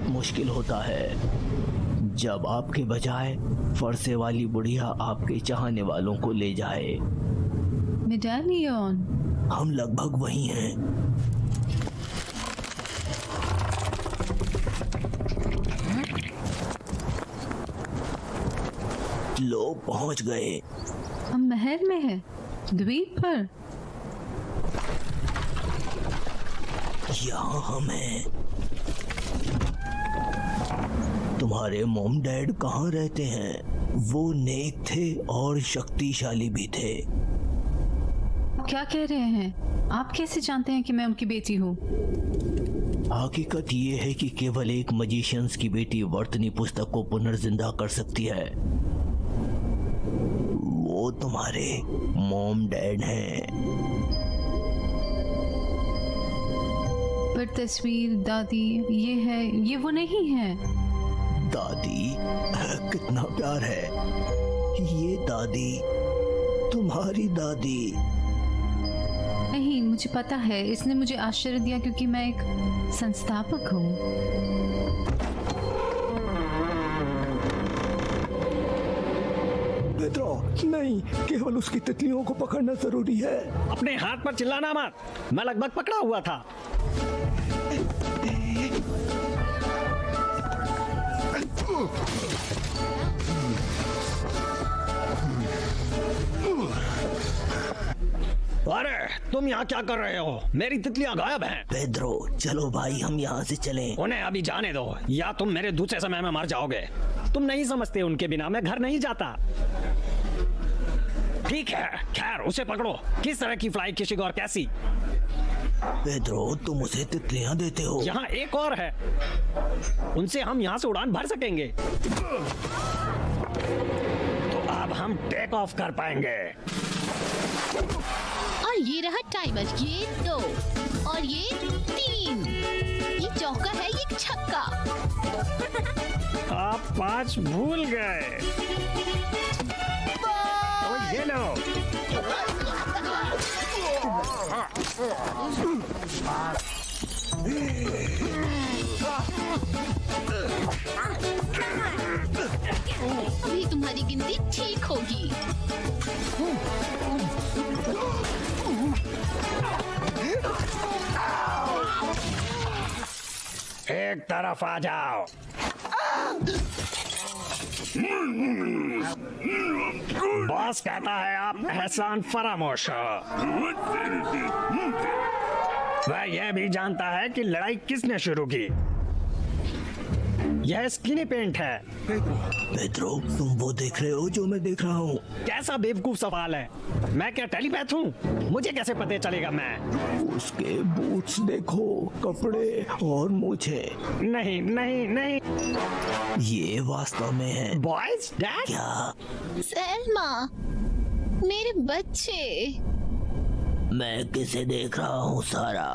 मुश्किल होता है जब आपके बजाय फरसे वाली बुढ़िया आपके चाहने वालों को ले जाए। मेडालियन, हम लगभग वही हैं। लोग पहुंच गए। हम महल में हैं, द्वीप पर। यहाँ हम हैं। तुम्हारे मॉम डैड कहाँ रहते हैं? वो नेक थे और शक्तिशाली भी थे। क्या कह रहे हैं? आप कैसे जानते हैं कि मैं उनकी बेटी हूँ? हकीकत ये है कि केवल एक मजिशियंस की बेटी वर्तनी पुस्तक को पुनर्जिंदा कर सकती है। वो तुम्हारे मॉम डैड हैं। पर तस्वीर दादी ये है, ये वो नहीं है। दादी, कितना प्यार है। ये दादी, तुम्हारी दादी। नहीं, मुझे पता है। इसने मुझे आश्चर्य दिया क्योंकि मैं एक संस्थापक हूँ। नहीं, केवल उसकी तितलियों को पकड़ना जरूरी है। अपने हाथ पर चिल्लाना मत, मैं लगभग पकड़ा हुआ था। अरे तुम यहाँ क्या कर रहे हो? मेरी तितलियाँ गायब हैं। पेड्रो, चलो भाई, हम यहाँ से चलें। उन्हें अभी जाने दो, या तुम मेरे दूसरे समय में मर जाओगे। तुम नहीं समझते, उनके बिना मैं घर नहीं जाता। ठीक है, खैर उसे पकड़ो। किस तरह की फ्लाई, किशिंग और कैसी? पेड्रो, तुम उसे तितलियां देते हो। यहाँ एक और है, उनसे हम यहाँ से उड़ान भर सकेंगे, तो अब हम टेक ऑफ कर पाएंगे। और ये रहा टाइमर, ये 2 और ये 3, ये चौका है, ये छक्का। आप 5 भूल गए, तो ये लो। अभी तुम्हारी गिनती ठीक होगी। एक तरफ आ जाओ। बॉस कहता है आप एहसान फरामोश हो। वह यह भी जानता है कि लड़ाई किसने शुरू की। यह स्किनी पेंट है। पेड्रो, तुम वो देख रहे हो जो मैं देख रहा हूँ? कैसा बेवकूफ सवाल है, मैं क्या टेलीपैथ हूँ? मुझे कैसे पता चलेगा? मैं उसके बूट्स देखो, कपड़े और मूछे। नहीं नहीं नहीं, ये वास्तव में है। Boys dad. क्या? सैल्मा, मेरे बच्चे। मैं किसे देख रहा हूँ सारा?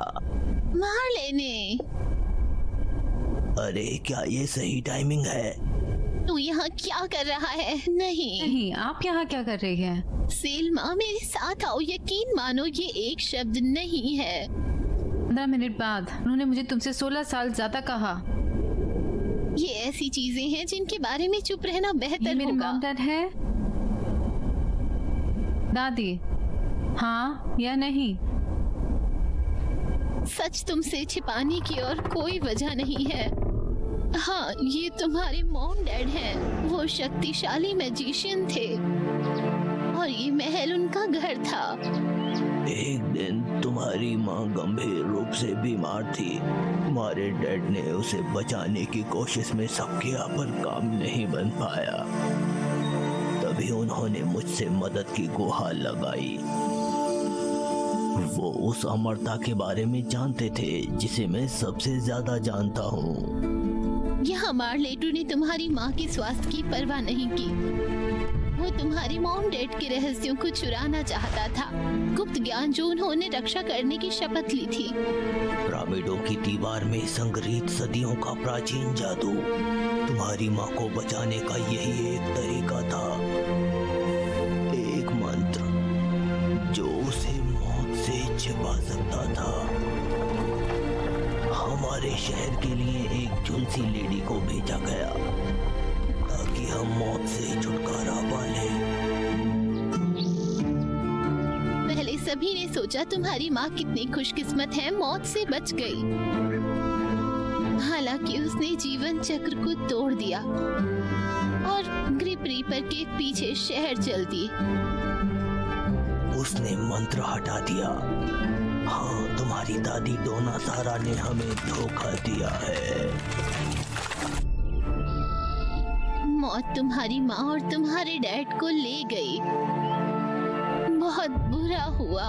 मार लेने। अरे क्या ये सही टाइमिंग है? तू यहाँ क्या कर रहा है? नहीं नहीं, आप यहाँ क्या कर रही हैं? सेल्मा, मेरे साथ आओ। यकीन मानो ये एक शब्द नहीं है। 15 मिनट बाद उन्होंने मुझे तुमसे 16 साल ज्यादा कहा। ये ऐसी चीजें हैं जिनके बारे में चुप रहना ये बेहतर मेरे होगा। मॉम डैड है? दादी, हाँ या नहीं? सच तुमसे छिपाने की और कोई वजह नहीं है। हाँ, ये तुम्हारे मॉम डैड हैं। वो शक्तिशाली मैजिशियन थे और ये महल उनका घर था। एक दिन तुम्हारी माँ गंभीर रूप से बीमार थी। तुम्हारे डैड ने उसे बचाने की कोशिश में सब किया पर काम नहीं बन पाया। तभी उन्होंने मुझसे मदद की गुहार लगाई। वो उस अमरता के बारे में जानते थे जिसे मैं सबसे ज्यादा जानता हूँ। यहाँ मार्लेटू ने तुम्हारी माँ के स्वास्थ्य की परवाह नहीं की। वो तुम्हारे मॉम डैड के रहस्यों को चुराना चाहता था, गुप्त ज्ञान जो उन्होंने रक्षा करने की शपथ ली थी। पिरामिडों की दीवार में संग्रहित सदियों का प्राचीन जादू। तुम्हारी माँ को बचाने का यही एक तरीका था, एक मंत्र जो उसे मौत से छिपा सकता था। हमारे शहर के लिए एक झुलसी लेडी को भेजा गया ताकि हम मौत से छुटकारा पाले। पहले सभी ने सोचा तुम्हारी माँ कितनी खुशकिस्मत है, मौत से बच गई। हालांकि उसने जीवन चक्र को तोड़ दिया और ग्रिप रीपर के पीछे शहर चल दी। उसने मंत्र हटा दिया। हाँ, तुम्हारी दादी डोना सारा ने हमें धोखा दिया है। मौत तुम्हारी माँ और तुम्हारे डैड को ले गई। बहुत बुरा हुआ।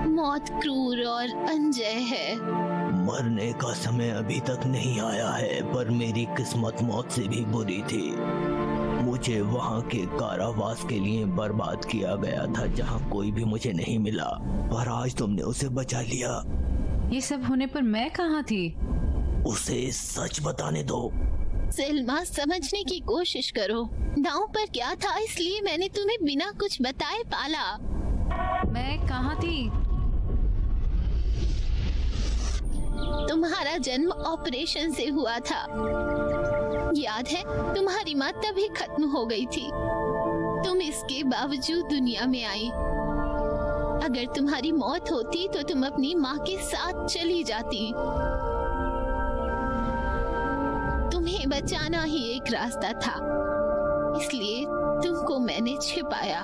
मौत क्रूर और अनजय है। मरने का समय अभी तक नहीं आया है, पर मेरी किस्मत मौत से भी बुरी थी। मुझे वहाँ के कारावास के लिए बर्बाद किया गया था जहाँ कोई भी मुझे नहीं मिला, पर आज तुमने उसे बचा लिया। ये सब होने पर मैं कहाँ थी? उसे सच बताने दो। सेल्मा, समझने की कोशिश करो। दांव पर क्या था, इसलिए मैंने तुम्हें बिना कुछ बताए पाला। मैं कहाँ थी? तुम्हारा जन्म ऑपरेशन से हुआ था। याद है, तुम्हारी माँ तभी खत्म हो गई थी। तुम इसके बावजूद दुनिया में आई। अगर तुम्हारी मौत होती तो तुम अपनी माँ के साथ चली जाती। तुम्हें बचाना ही एक रास्ता था, इसलिए तुमको मैंने छिपाया।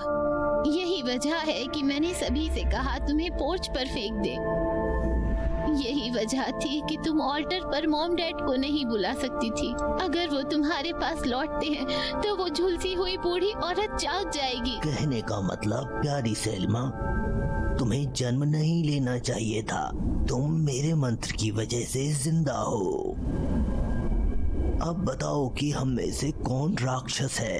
यही वजह है कि मैंने सभी से कहा तुम्हें पोर्च पर फेंक दे। यही वजह थी कि तुम ऑल्टर पर मॉम डैड को नहीं बुला सकती थी। अगर वो तुम्हारे पास लौटते हैं तो वो झुलसी हुई बूढ़ी औरत जाग जाएगी। कहने का मतलब, प्यारी सेल्मा, तुम्हें जन्म नहीं लेना चाहिए था। तुम मेरे मंत्र की वजह से जिंदा हो। अब बताओ कि हम में से कौन राक्षस है?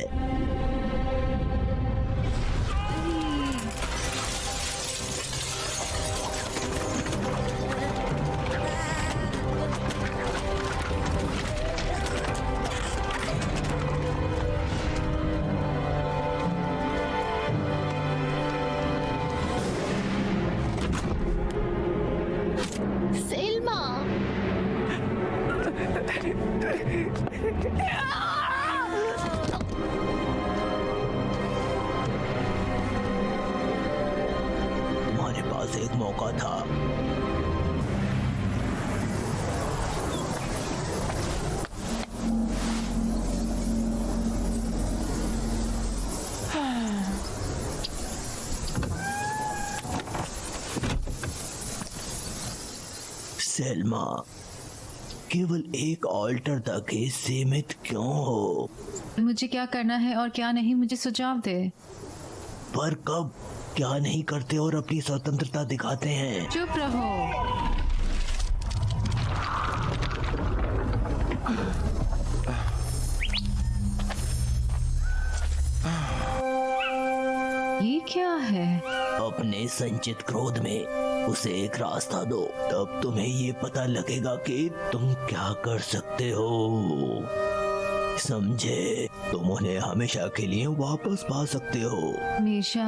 तुम्हारे पास एक मौका था। सेल्मा, केवल एक ऑल्टर तक ही सीमित क्यों हो? मुझे क्या करना है और क्या नहीं, मुझे सुझाव दे। पर कब क्या नहीं करते और अपनी स्वतंत्रता दिखाते हैं? चुप रहो। ये क्या है? अपने संचित क्रोध में उसे एक रास्ता दो, तब तुम्हें ये पता लगेगा कि तुम क्या कर सकते हो। समझे? तुम उन्हें हमेशा के लिए वापस पा सकते हो। हमेशा?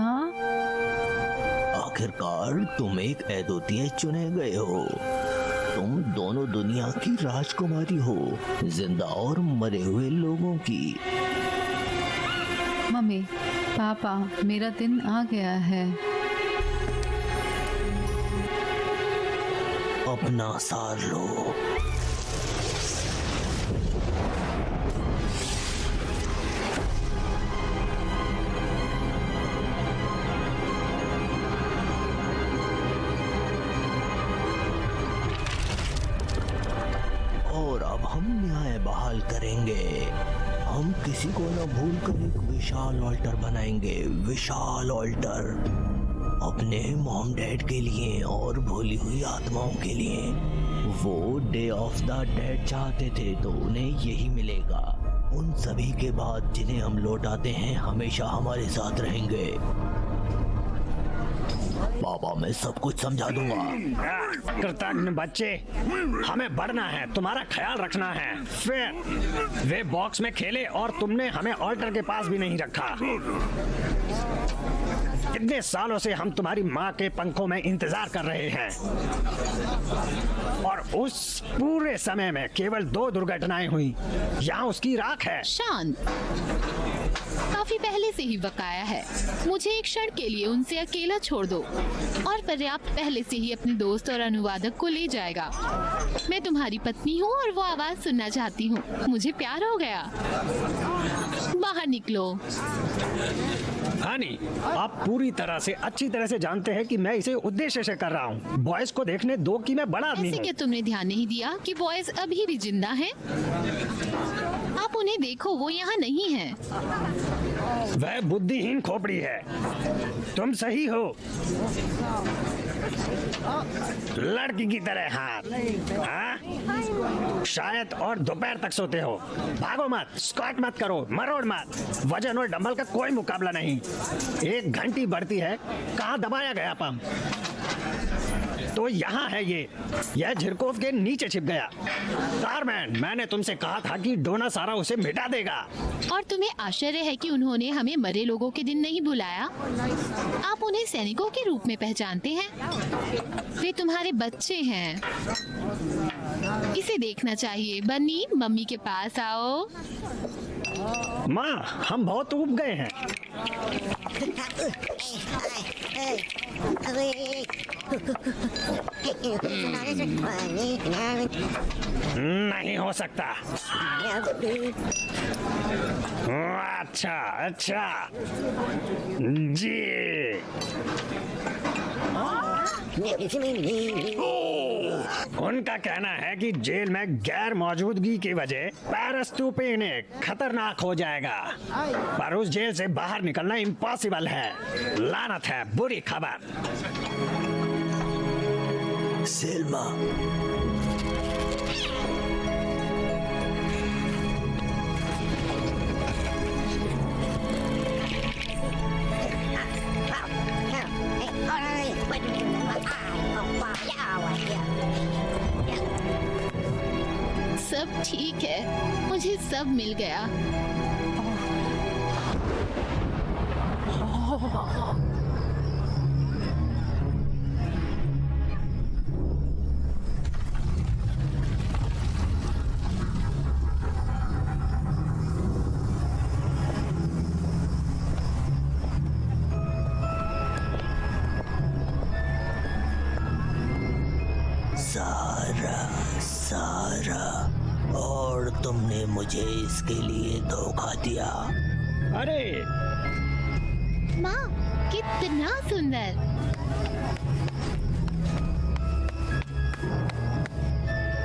आखिरकार तुम एक अद्वितीय चुने गए हो। तुम दोनों दुनिया की राजकुमारी हो, जिंदा और मरे हुए लोगों की। मम्मी, पापा, मेरा दिन आ गया है। अपना सार लो। और अब हम न्याय बहाल करेंगे। हम किसी को न भूल कर एक विशाल ऑल्टर बनाएंगे। विशाल ऑल्टर अपने मॉम डैड के लिए और भूली हुई आत्माओं के लिए। वो डे ऑफ द डेड चाहते थे तो उन्हें यही मिलेगा। उन सभी के बाद जिन्हें हम लौटाते हैं हमेशा हमारे साथ रहेंगे। पापा, मैं सब कुछ समझा दूंगा। कृतज्ञ बच्चे, हमें बढ़ना है, तुम्हारा ख्याल रखना है। फिर वे बॉक्स में खेले और तुमने हमें ऑल्टर के पास भी नहीं रखा। इतने सालों से हम तुम्हारी माँ के पंखों में इंतजार कर रहे हैं और उस पूरे समय में केवल 2 दुर्घटनाएं हुई। यहाँ उसकी राख है। शांत, काफी पहले से ही बकाया है। मुझे एक क्षण के लिए उनसे अकेला छोड़ दो और पर्याप्त पहले से ही अपने दोस्त और अनुवादक को ले जाएगा। मैं तुम्हारी पत्नी हूँ और वो आवाज सुनना चाहती हूँ। मुझे प्यार हो गया। बाहर निकलो। हानी, आप पूरी तरह से अच्छी तरह से जानते हैं कि मैं इसे उद्देश्य से कर रहा हूँ। बॉयज को देखने दो कि मैं बड़ा आदमी ऐसे हूँ। क्या तुमने ध्यान नहीं दिया कि बॉयज अभी भी जिंदा हैं? आप उन्हें देखो, वो यहाँ नहीं है। वह बुद्धिहीन खोपड़ी है। तुम सही हो, लड़की की तरह हाथ। हाँ? शायद और दोपहर तक सोते हो। भागो मत, स्क्वाट मत करो, मरोड़ मत। वजन और डंबल का कोई मुकाबला नहीं। 1 घंटी बढ़ती है। कहाँ दबाया गया पंप? तो यहाँ है ये। यह झिरकोव के नीचे छिप गया। कारमैन, मैंने तुमसे कहा था कि डोना सारा उसे मिटा देगा। और तुम्हें आश्चर्य है कि उन्होंने हमें मरे लोगों के दिन नहीं बुलाया? आप उन्हें सैनिकों के रूप में पहचानते हैं। वे तुम्हारे बच्चे हैं। इसे देखना चाहिए। बन्नी, मम्मी के पास आओ। माँ, हम बहुत ऊब गए हैं। नहीं हो सकता। अच्छा अच्छा जी। उनका कहना है कि जेल में गैर मौजूदगी की वजह पैरस्तुपिन खतरनाक हो जाएगा, पर उस जेल से बाहर निकलना इम्पॉसिबल है। लानत है, बुरी खबर। सेल्मा, सब ठीक है, मुझे सब मिल गया। सारा, और तुमने मुझे इसके लिए धोखा दिया। अरे माँ, कितना सुंदर।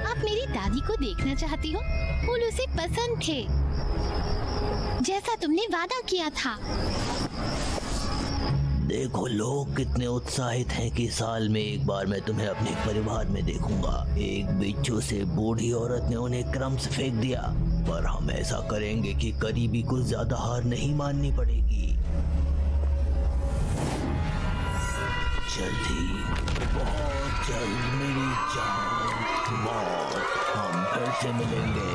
आप मेरी दादी को देखना चाहती हो? फूल उसे पसंद थे, जैसा तुमने वादा किया था। देखो लोग कितने उत्साहित हैं कि साल में एक बार मैं तुम्हें अपने परिवार में देखूंगा। एक बिच्छू से बूढ़ी औरत ने उन्हें क्रम से फेंक दिया, पर हम ऐसा करेंगे कि करीबी को ज्यादा हार नहीं माननी पड़ेगी। जल्दी, बहुत जल्द मेरी जान मौत, हम फिर से मिलेंगे।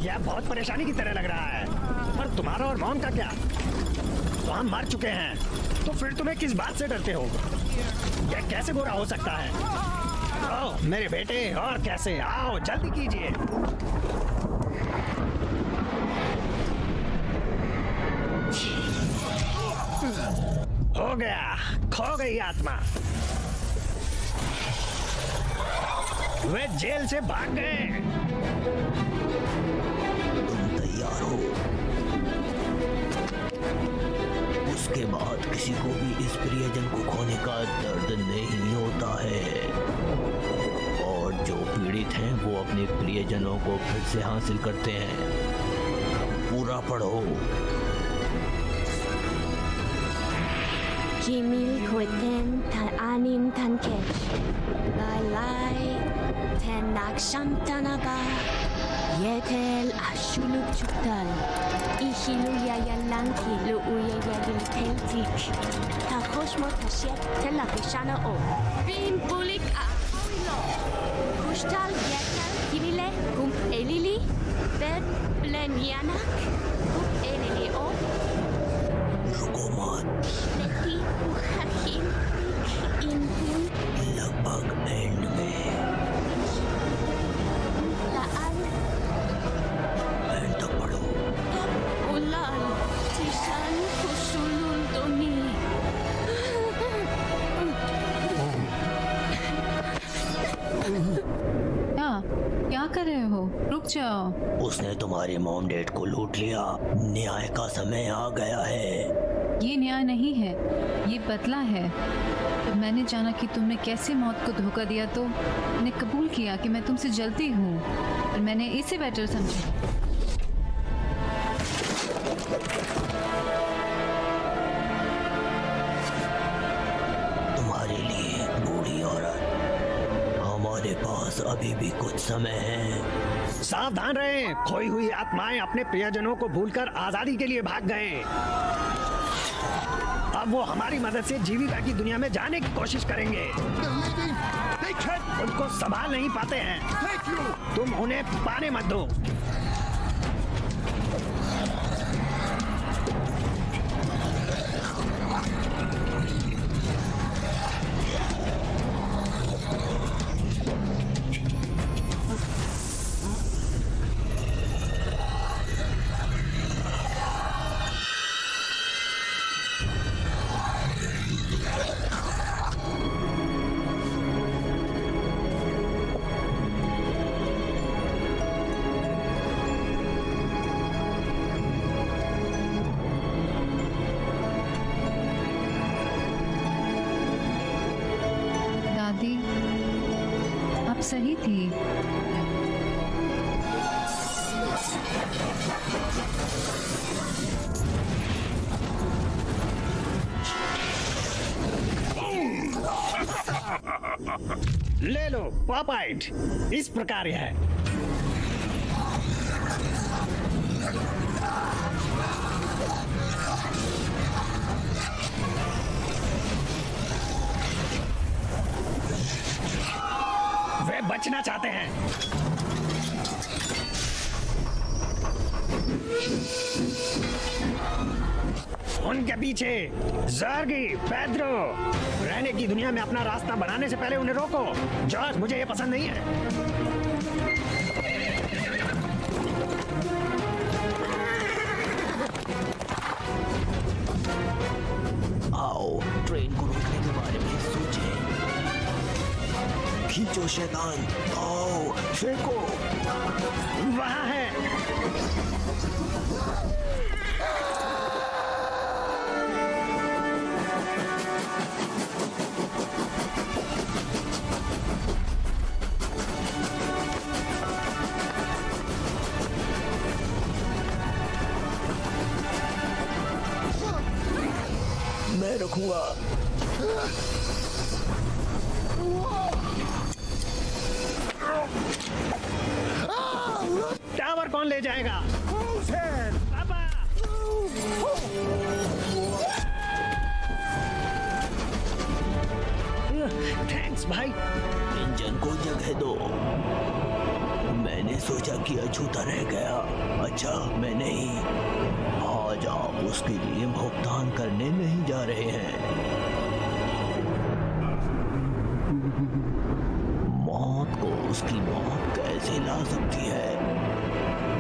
यह बहुत परेशानी की तरह लग रहा है। पर तुम्हारा और मॉम का क्या? तो हम मर चुके हैं, तो फिर तुम्हें किस बात से डरते हो? यह कैसे बुरा हो सकता है? आओ मेरे बेटे, और कैसे? आओ जल्दी कीजिए। हो गया, खो गई आत्मा। वे जेल से भाग गए। तुम तैयार हो? उसके बाद किसी को भी इस प्रियजन को खोने का दर्द नहीं होता है, और जो पीड़ित हैं वो अपने प्रियजनों को फिर से हासिल करते हैं। पूरा पढ़ो। Kimil Koten Tan Anim Tankech Lalai Tenak Shamtanaga Yetel Ashuluk Chuktal Ishilu Yayalan Kilu Uyayagil Teltik Takoshmo Tashet Telapishana O Bin Bulik Ahoilo Kushtal Yetel Kimile Kum Elili Bed Blemianak Kum Elili O रुको लगभग and में, and तक पढ़ो। क्या कर रहे हो? रुक जाओ। उसने तुम्हारे मॉम डैड को लूट लिया। न्याय का समय आ गया है। ये न्याय नहीं है, ये बदला है। जब मैंने जाना कि तुमने कैसे मौत को धोखा दिया तो मैंने कबूल किया कि मैं तुमसे जलती हूँ और मैंने इसे बेटर समझा। तुम्हारे लिए बूढ़ी औरत, हमारे पास अभी भी कुछ समय है। सावधान रहें, खोई हुई आत्माएं अपने प्रियजनों को भूलकर आजादी के लिए भाग गए। अब वो हमारी मदद से जीविका की दुनिया में जाने की कोशिश करेंगे। उनको संभाल नहीं पाते हैं। तुम उन्हें पाने मत दो। दादी, आप सही थी। ले लो पॉपाइट, इस प्रकार यह है। वे बचना चाहते हैं। उनके पीछे जर्गी, पेड्रो। रहने की दुनिया में अपना रास्ता बनाने से पहले उन्हें रोको। जॉर्ज, मुझे ये पसंद नहीं है। आओ ट्रेन को रोकने के बारे में सोचें। खींचो शैतान, आओ फेंको। वहाँ है। मैं रखूंगा। टावर कौन ले जाएगा? पापा! थैंक्स भाई। इंजन को जगह दो। मैंने सोचा कि अछूता रह गया। अच्छा, मैं नहीं। आज आप उसके लिए भुगतान करने नहीं जा रहे हैं। मौत को उसकी मौत कैसे ला सकती है?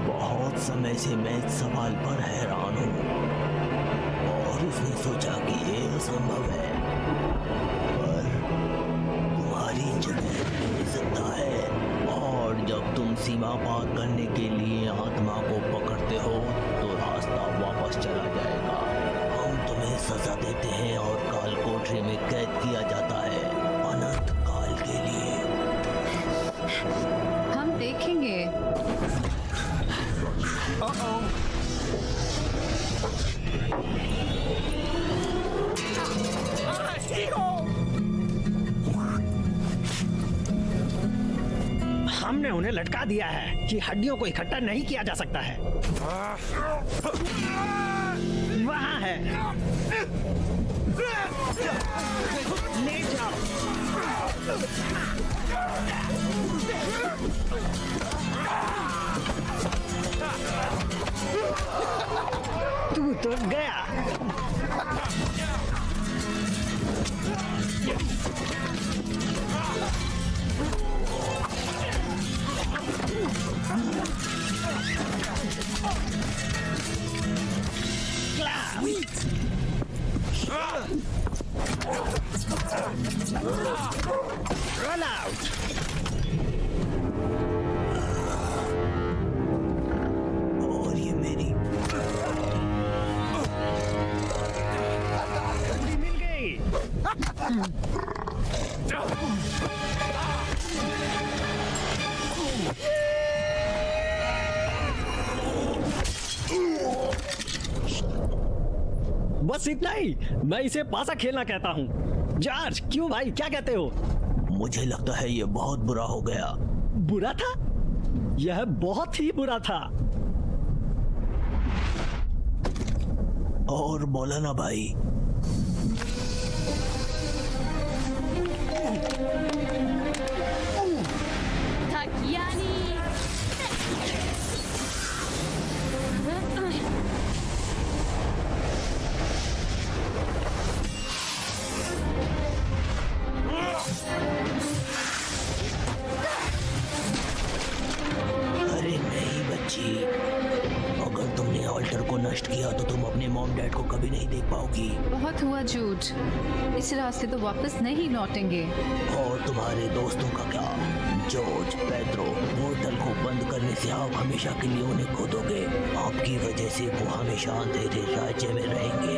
बहुत समय से मैं इस सवाल पर हैरान हूँ और उसने सोचा कि ये असंभव है, पर तुम्हारी जगह ले सकता है। और जब तुम सीमा पार करने के लिए आत्मा को पकड़ते हो तो रास्ता वापस चला जाएगा। हम तुम्हें सजा देते हैं और काल कोठरी में कैद किया जाता है अनंत काल के लिए। हम देखेंगे। हमने उन्हें लटका दिया है कि हड्डियों को इकट्ठा नहीं किया जा सकता है। वहाँ है। ले जाओ। तू तो गया। Roll out. और ये मेरी बस इतना ही। मैं इसे पासा खेलना कहता हूँ। जॉर्ज, क्यों भाई, क्या कहते हो? मुझे लगता है ये बहुत बुरा हो गया। बुरा था? यह बहुत ही बुरा था। और बोला ना भाई। Takyani! अरे नहीं बच्ची, अगर तुमने ऑल्टर को नष्ट किया तो तुम अपने मॉम डैड को कभी नहीं देख पाओगी। बहुत हुआ झूठ, इस रास्ते तो वापस नहीं लौटेंगे। और तुम्हारे दोस्तों का क्या? जॉर्ज, पेड्रो, पोर्टल को बंद करने से आप हमेशा के लिए उन्हें खो दोगे। आपकी वजह से वो हमेशा अंधेरे राज्य में रहेंगे।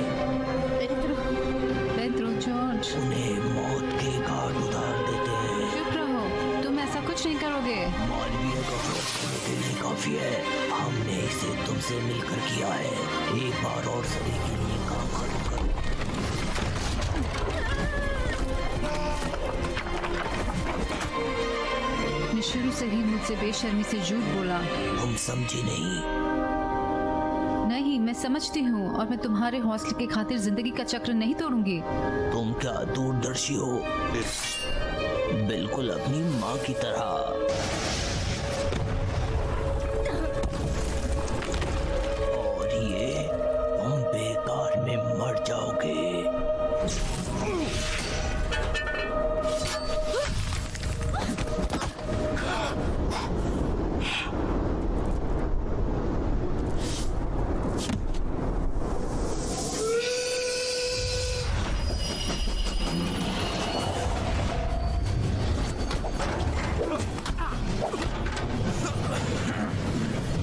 पेड्रो, जॉर्ज, उन्हें मौत के घाट उतार देते हैं। चुप रहो, तुम ऐसा कुछ नहीं करोगे। मालवीय का क्रॉस करने के लिए काफी है। हमने इसे तुमसे मिलकर किया है। एक बार और सभी के लिए काम खत्म करो। मैं शुरू से ही मुझसे बेशर्मी से झूठ बोला। तुम समझी नहीं? नहीं, मैं समझती हूँ और मैं तुम्हारे हौसले की खातिर जिंदगी का चक्र नहीं तोड़ूंगी। तुम क्या दूरदर्शी हो? बिल्कुल अपनी माँ की तरह। और ये तुम बेकार में मर जाओगे।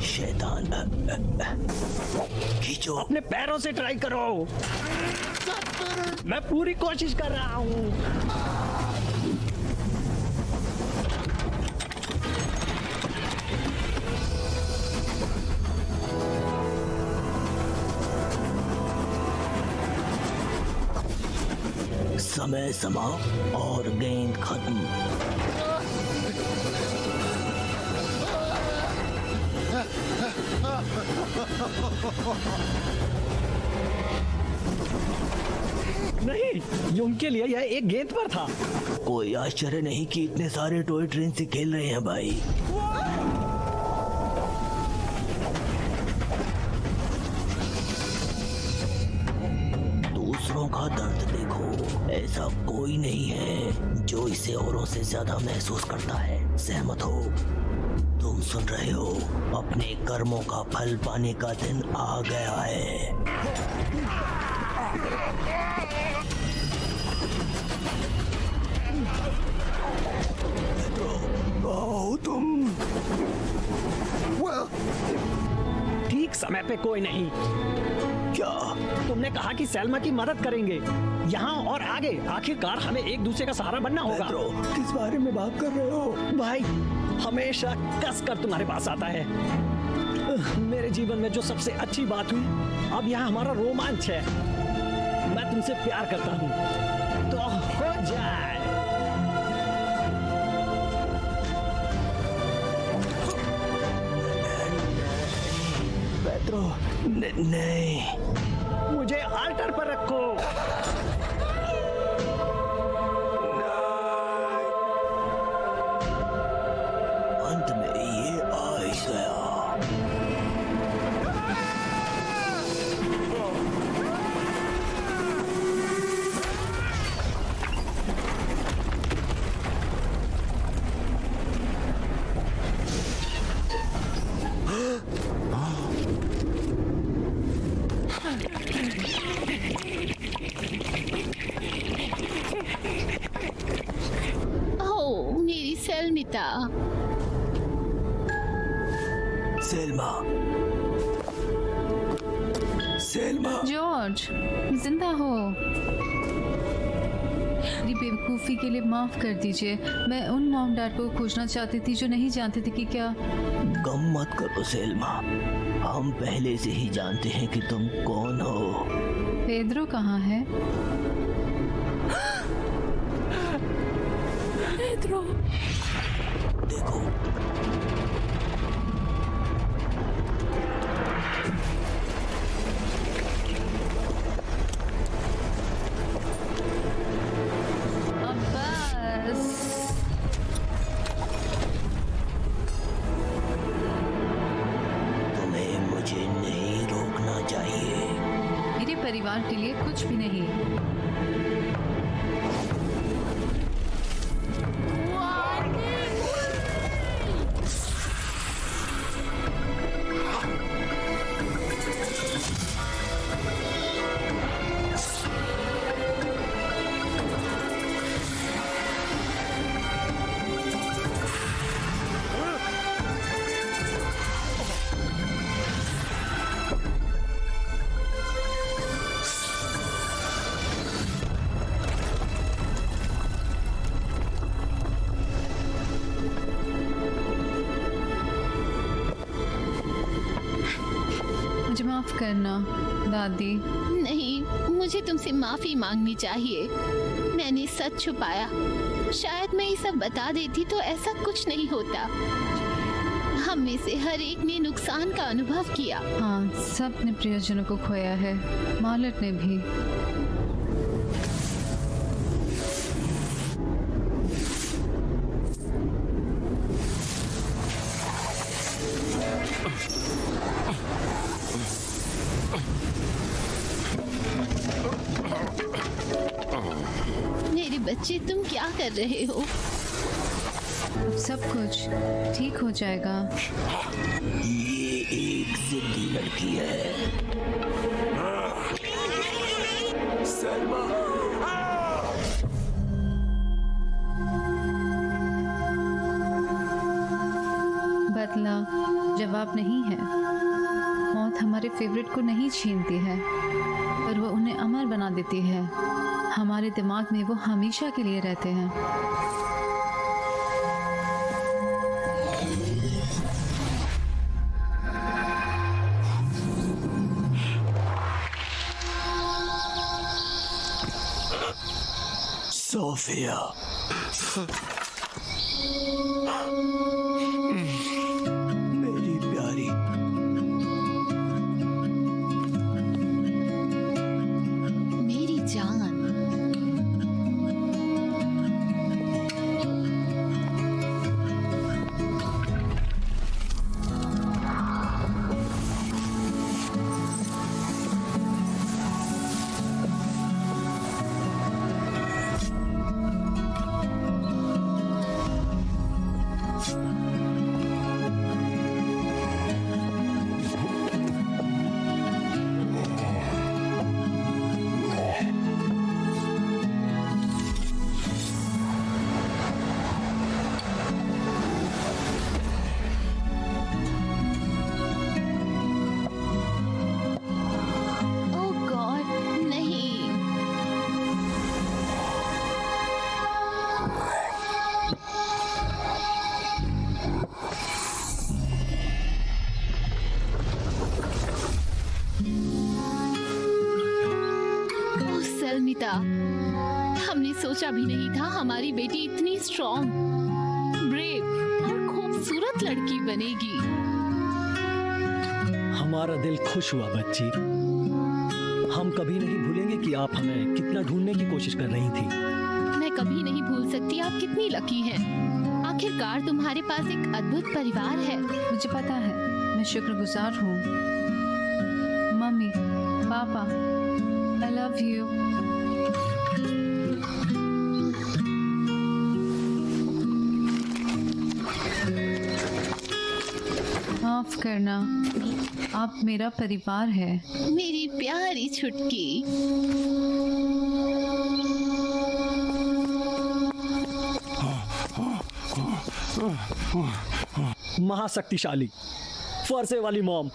शैतान, खींचो। अपने पैरों से ट्राई करो। मैं पूरी कोशिश कर रहा हूँ। समय समाप्त और गेंद खत्म। नहीं, ये उनके लिए यह एक गेंद पर था। कोई आश्चर्य नहीं कि इतने सारे टॉय ट्रेन से खेल रहे हैं भाई। दूसरों का दर्द देखो, ऐसा कोई नहीं है जो इसे औरों से ज्यादा महसूस करता है। सहमत हो? तुम सुन रहे हो? अपने कर्मों का फल पाने का दिन आ गया है। आओ तुम। ठीक समय पे कोई नहीं। क्या? तुमने कहा कि सैल्मा की मदद करेंगे। यहाँ और आगे आखिरकार हमें एक दूसरे का सहारा बनना होगा। पेड्रो, किस बारे में बात कर रहे हो? भाई हमेशा कस कर तुम्हारे पास आता है। मेरे जीवन में जो सबसे अच्छी बात हुई, अब यहाँ हमारा रोमांच है। मैं तुमसे प्यार करता हूँ, तो हो जाए। पेड्रो, नहीं। मुझे आल्टर पर रखो। अंत में ये आ ही गया। ओह, मेरी सेल्मिता। Selma, Selma. जॉर्ज, जिंदा हो। मेरी बेवकूफ़ी के लिए माफ़ कर दीजिए। मैं उन मॉम डैड को खोजना चाहती थी जो नहीं जानते थे कि क्या। गम मत करो सेल्मा, हम पहले से ही जानते हैं कि तुम कौन हो। पेड्रो कहाँ है? पेड्रो, देखो, परिवार के लिए कुछ भी नहीं। मुझे माफ करना दादी। नहीं, मुझे तुमसे माफी मांगनी चाहिए। मैंने सच छुपाया। शायद मैं ये सब बता देती तो ऐसा कुछ नहीं होता। हम में से हर एक ने नुकसान का अनुभव किया। हाँ, सब ने प्रियजनों को खोया है, मार्लेट ने भी। मेरे बच्चे, तुम क्या कर रहे हो? अब सब कुछ ठीक हो जाएगा। ये एक जिद्दी लड़की है। सलमा, बदला जवाब नहीं है। मौत हमारे फेवरेट को नहीं छीनती है, पर वो उन्हें अमर बना देती है। हमारे दिमाग में वो हमेशा के लिए रहते हैं। सोफिया, मेरी प्यारी, मेरी जान। हमने सोचा भी नहीं था हमारी बेटी इतनी स्ट्रॉन्ग, ब्रेव और खूबसूरत लड़की बनेगी। हमारा दिल खुश हुआ बच्ची। हम कभी नहीं भूलेंगे कि आप हमें कितना ढूंढने की कोशिश कर रही थी। मैं कभी नहीं भूल सकती आप कितनी लकी हैं। आखिरकार तुम्हारे पास एक अद्भुत परिवार है। मुझे पता है, मैं शुक्रगुजार हूँ। मम्मी, पापा, I love you। माफ करना, आप मेरा परिवार है। मेरी प्यारी छुटकी। महाशक्तिशाली फरसे वाली मॉम,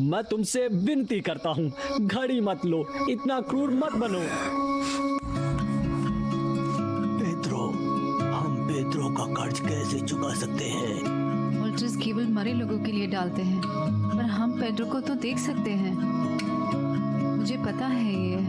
मैं तुमसे विनती करता हूँ, घड़ी मत लो, इतना क्रूर मत बनो। मरे लोगों के लिए डालते हैं, पर हम पेड्रो को तो देख सकते हैं। मुझे पता है ये।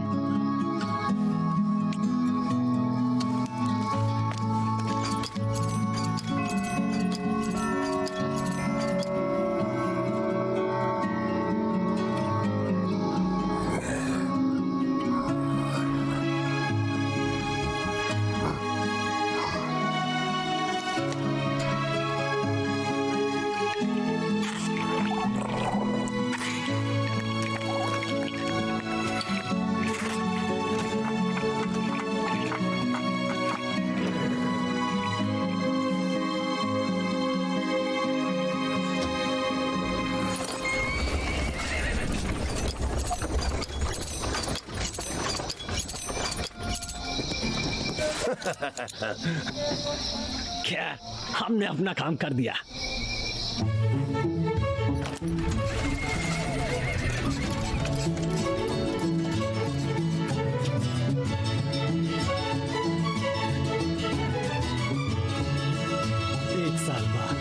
क्या हमने अपना काम कर दिया। एक साल बाद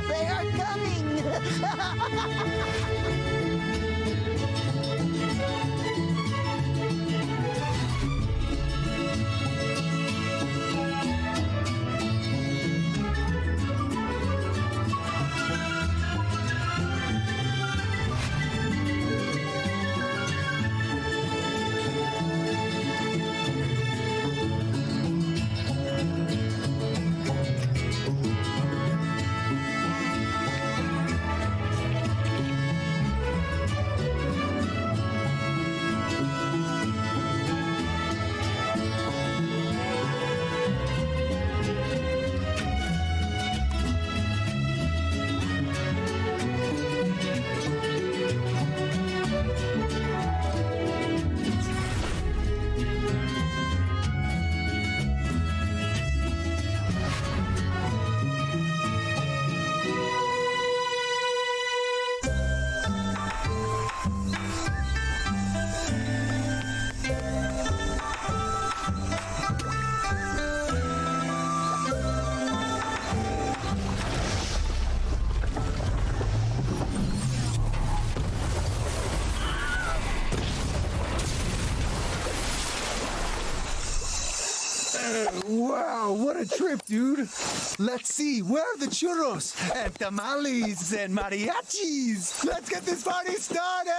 They are coming! Wow, what a trip, dude. Let's see, where are the churros and tamales and mariachis? Let's get this party started!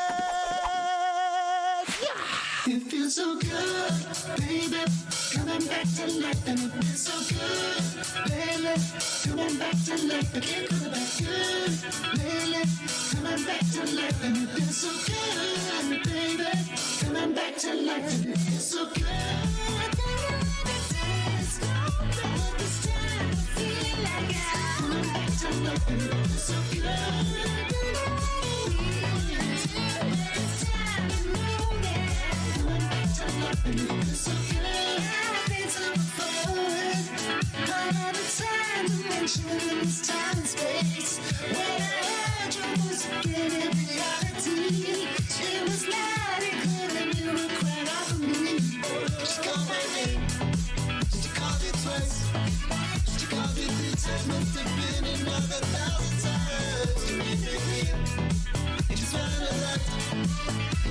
Yeah! It feels so good, baby. Coming back to life, and it feels so good, baby. Coming back to life, I can't go back good, baby. Coming back to life, and it feels so good, baby. Coming back to life, and it feels so good. So good. So good. Having so fun. I had a time dimension in this time and space. When I heard your music in reality, it was not including you were crying out for me. She called my name. She called it twice. She called it 3 times. Must have been another 1,000 times. To make me clear, it just felt alive.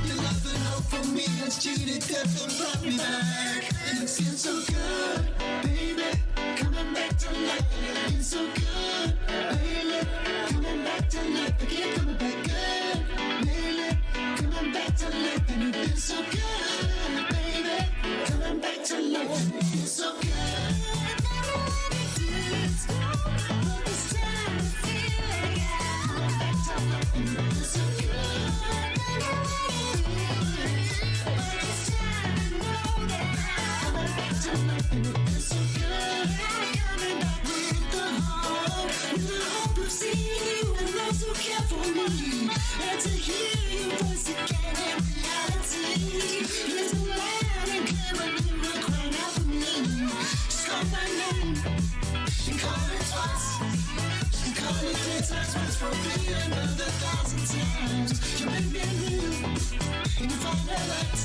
Your love and hope for me has cheated death and brought me back. And it feels so good, baby. Coming back to life, and it feels so good, baby. Coming back to life, I keep coming back good, baby. Coming back to life, and it feels so good, baby. and it feels so good. Coming back with the hope of seeing you and those who care for me, and to hear your voice again in reality. There's no line and clear when you were crying out for me. Just call my name and call it twice. And call it 3 times, once for me, another 1,000 times. You make me real, and you find that light.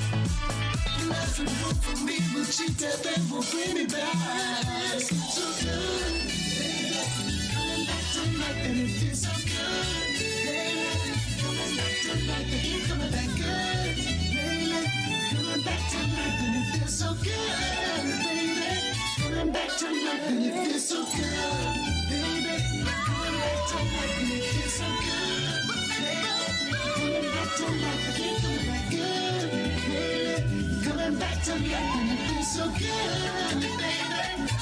Your love and hope for me will cheat death and will bring me back. It's so good, baby. Coming back to life and it feels so good, baby. Coming back to life and keep coming back good, baby. Coming back to life and it feels so good, baby. Coming back to life and it feels so good, baby. Coming back to life and it feels so good, baby. Coming back to life and keep coming back good, baby. Coming back to life and it feels so good, baby.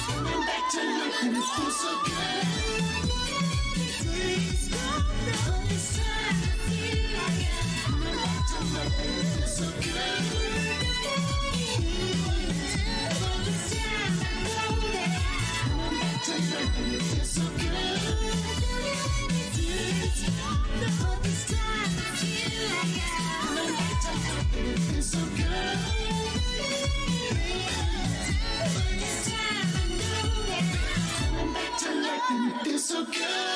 Coming back to life and it feels so good. Please stop all this time I feel like coming back to life and it feels so good. All this time I know that coming back to life and it feels so good. Please stop all this time I feel like coming back to life and it feels so good. All this time I know that coming back to life and it feels so good.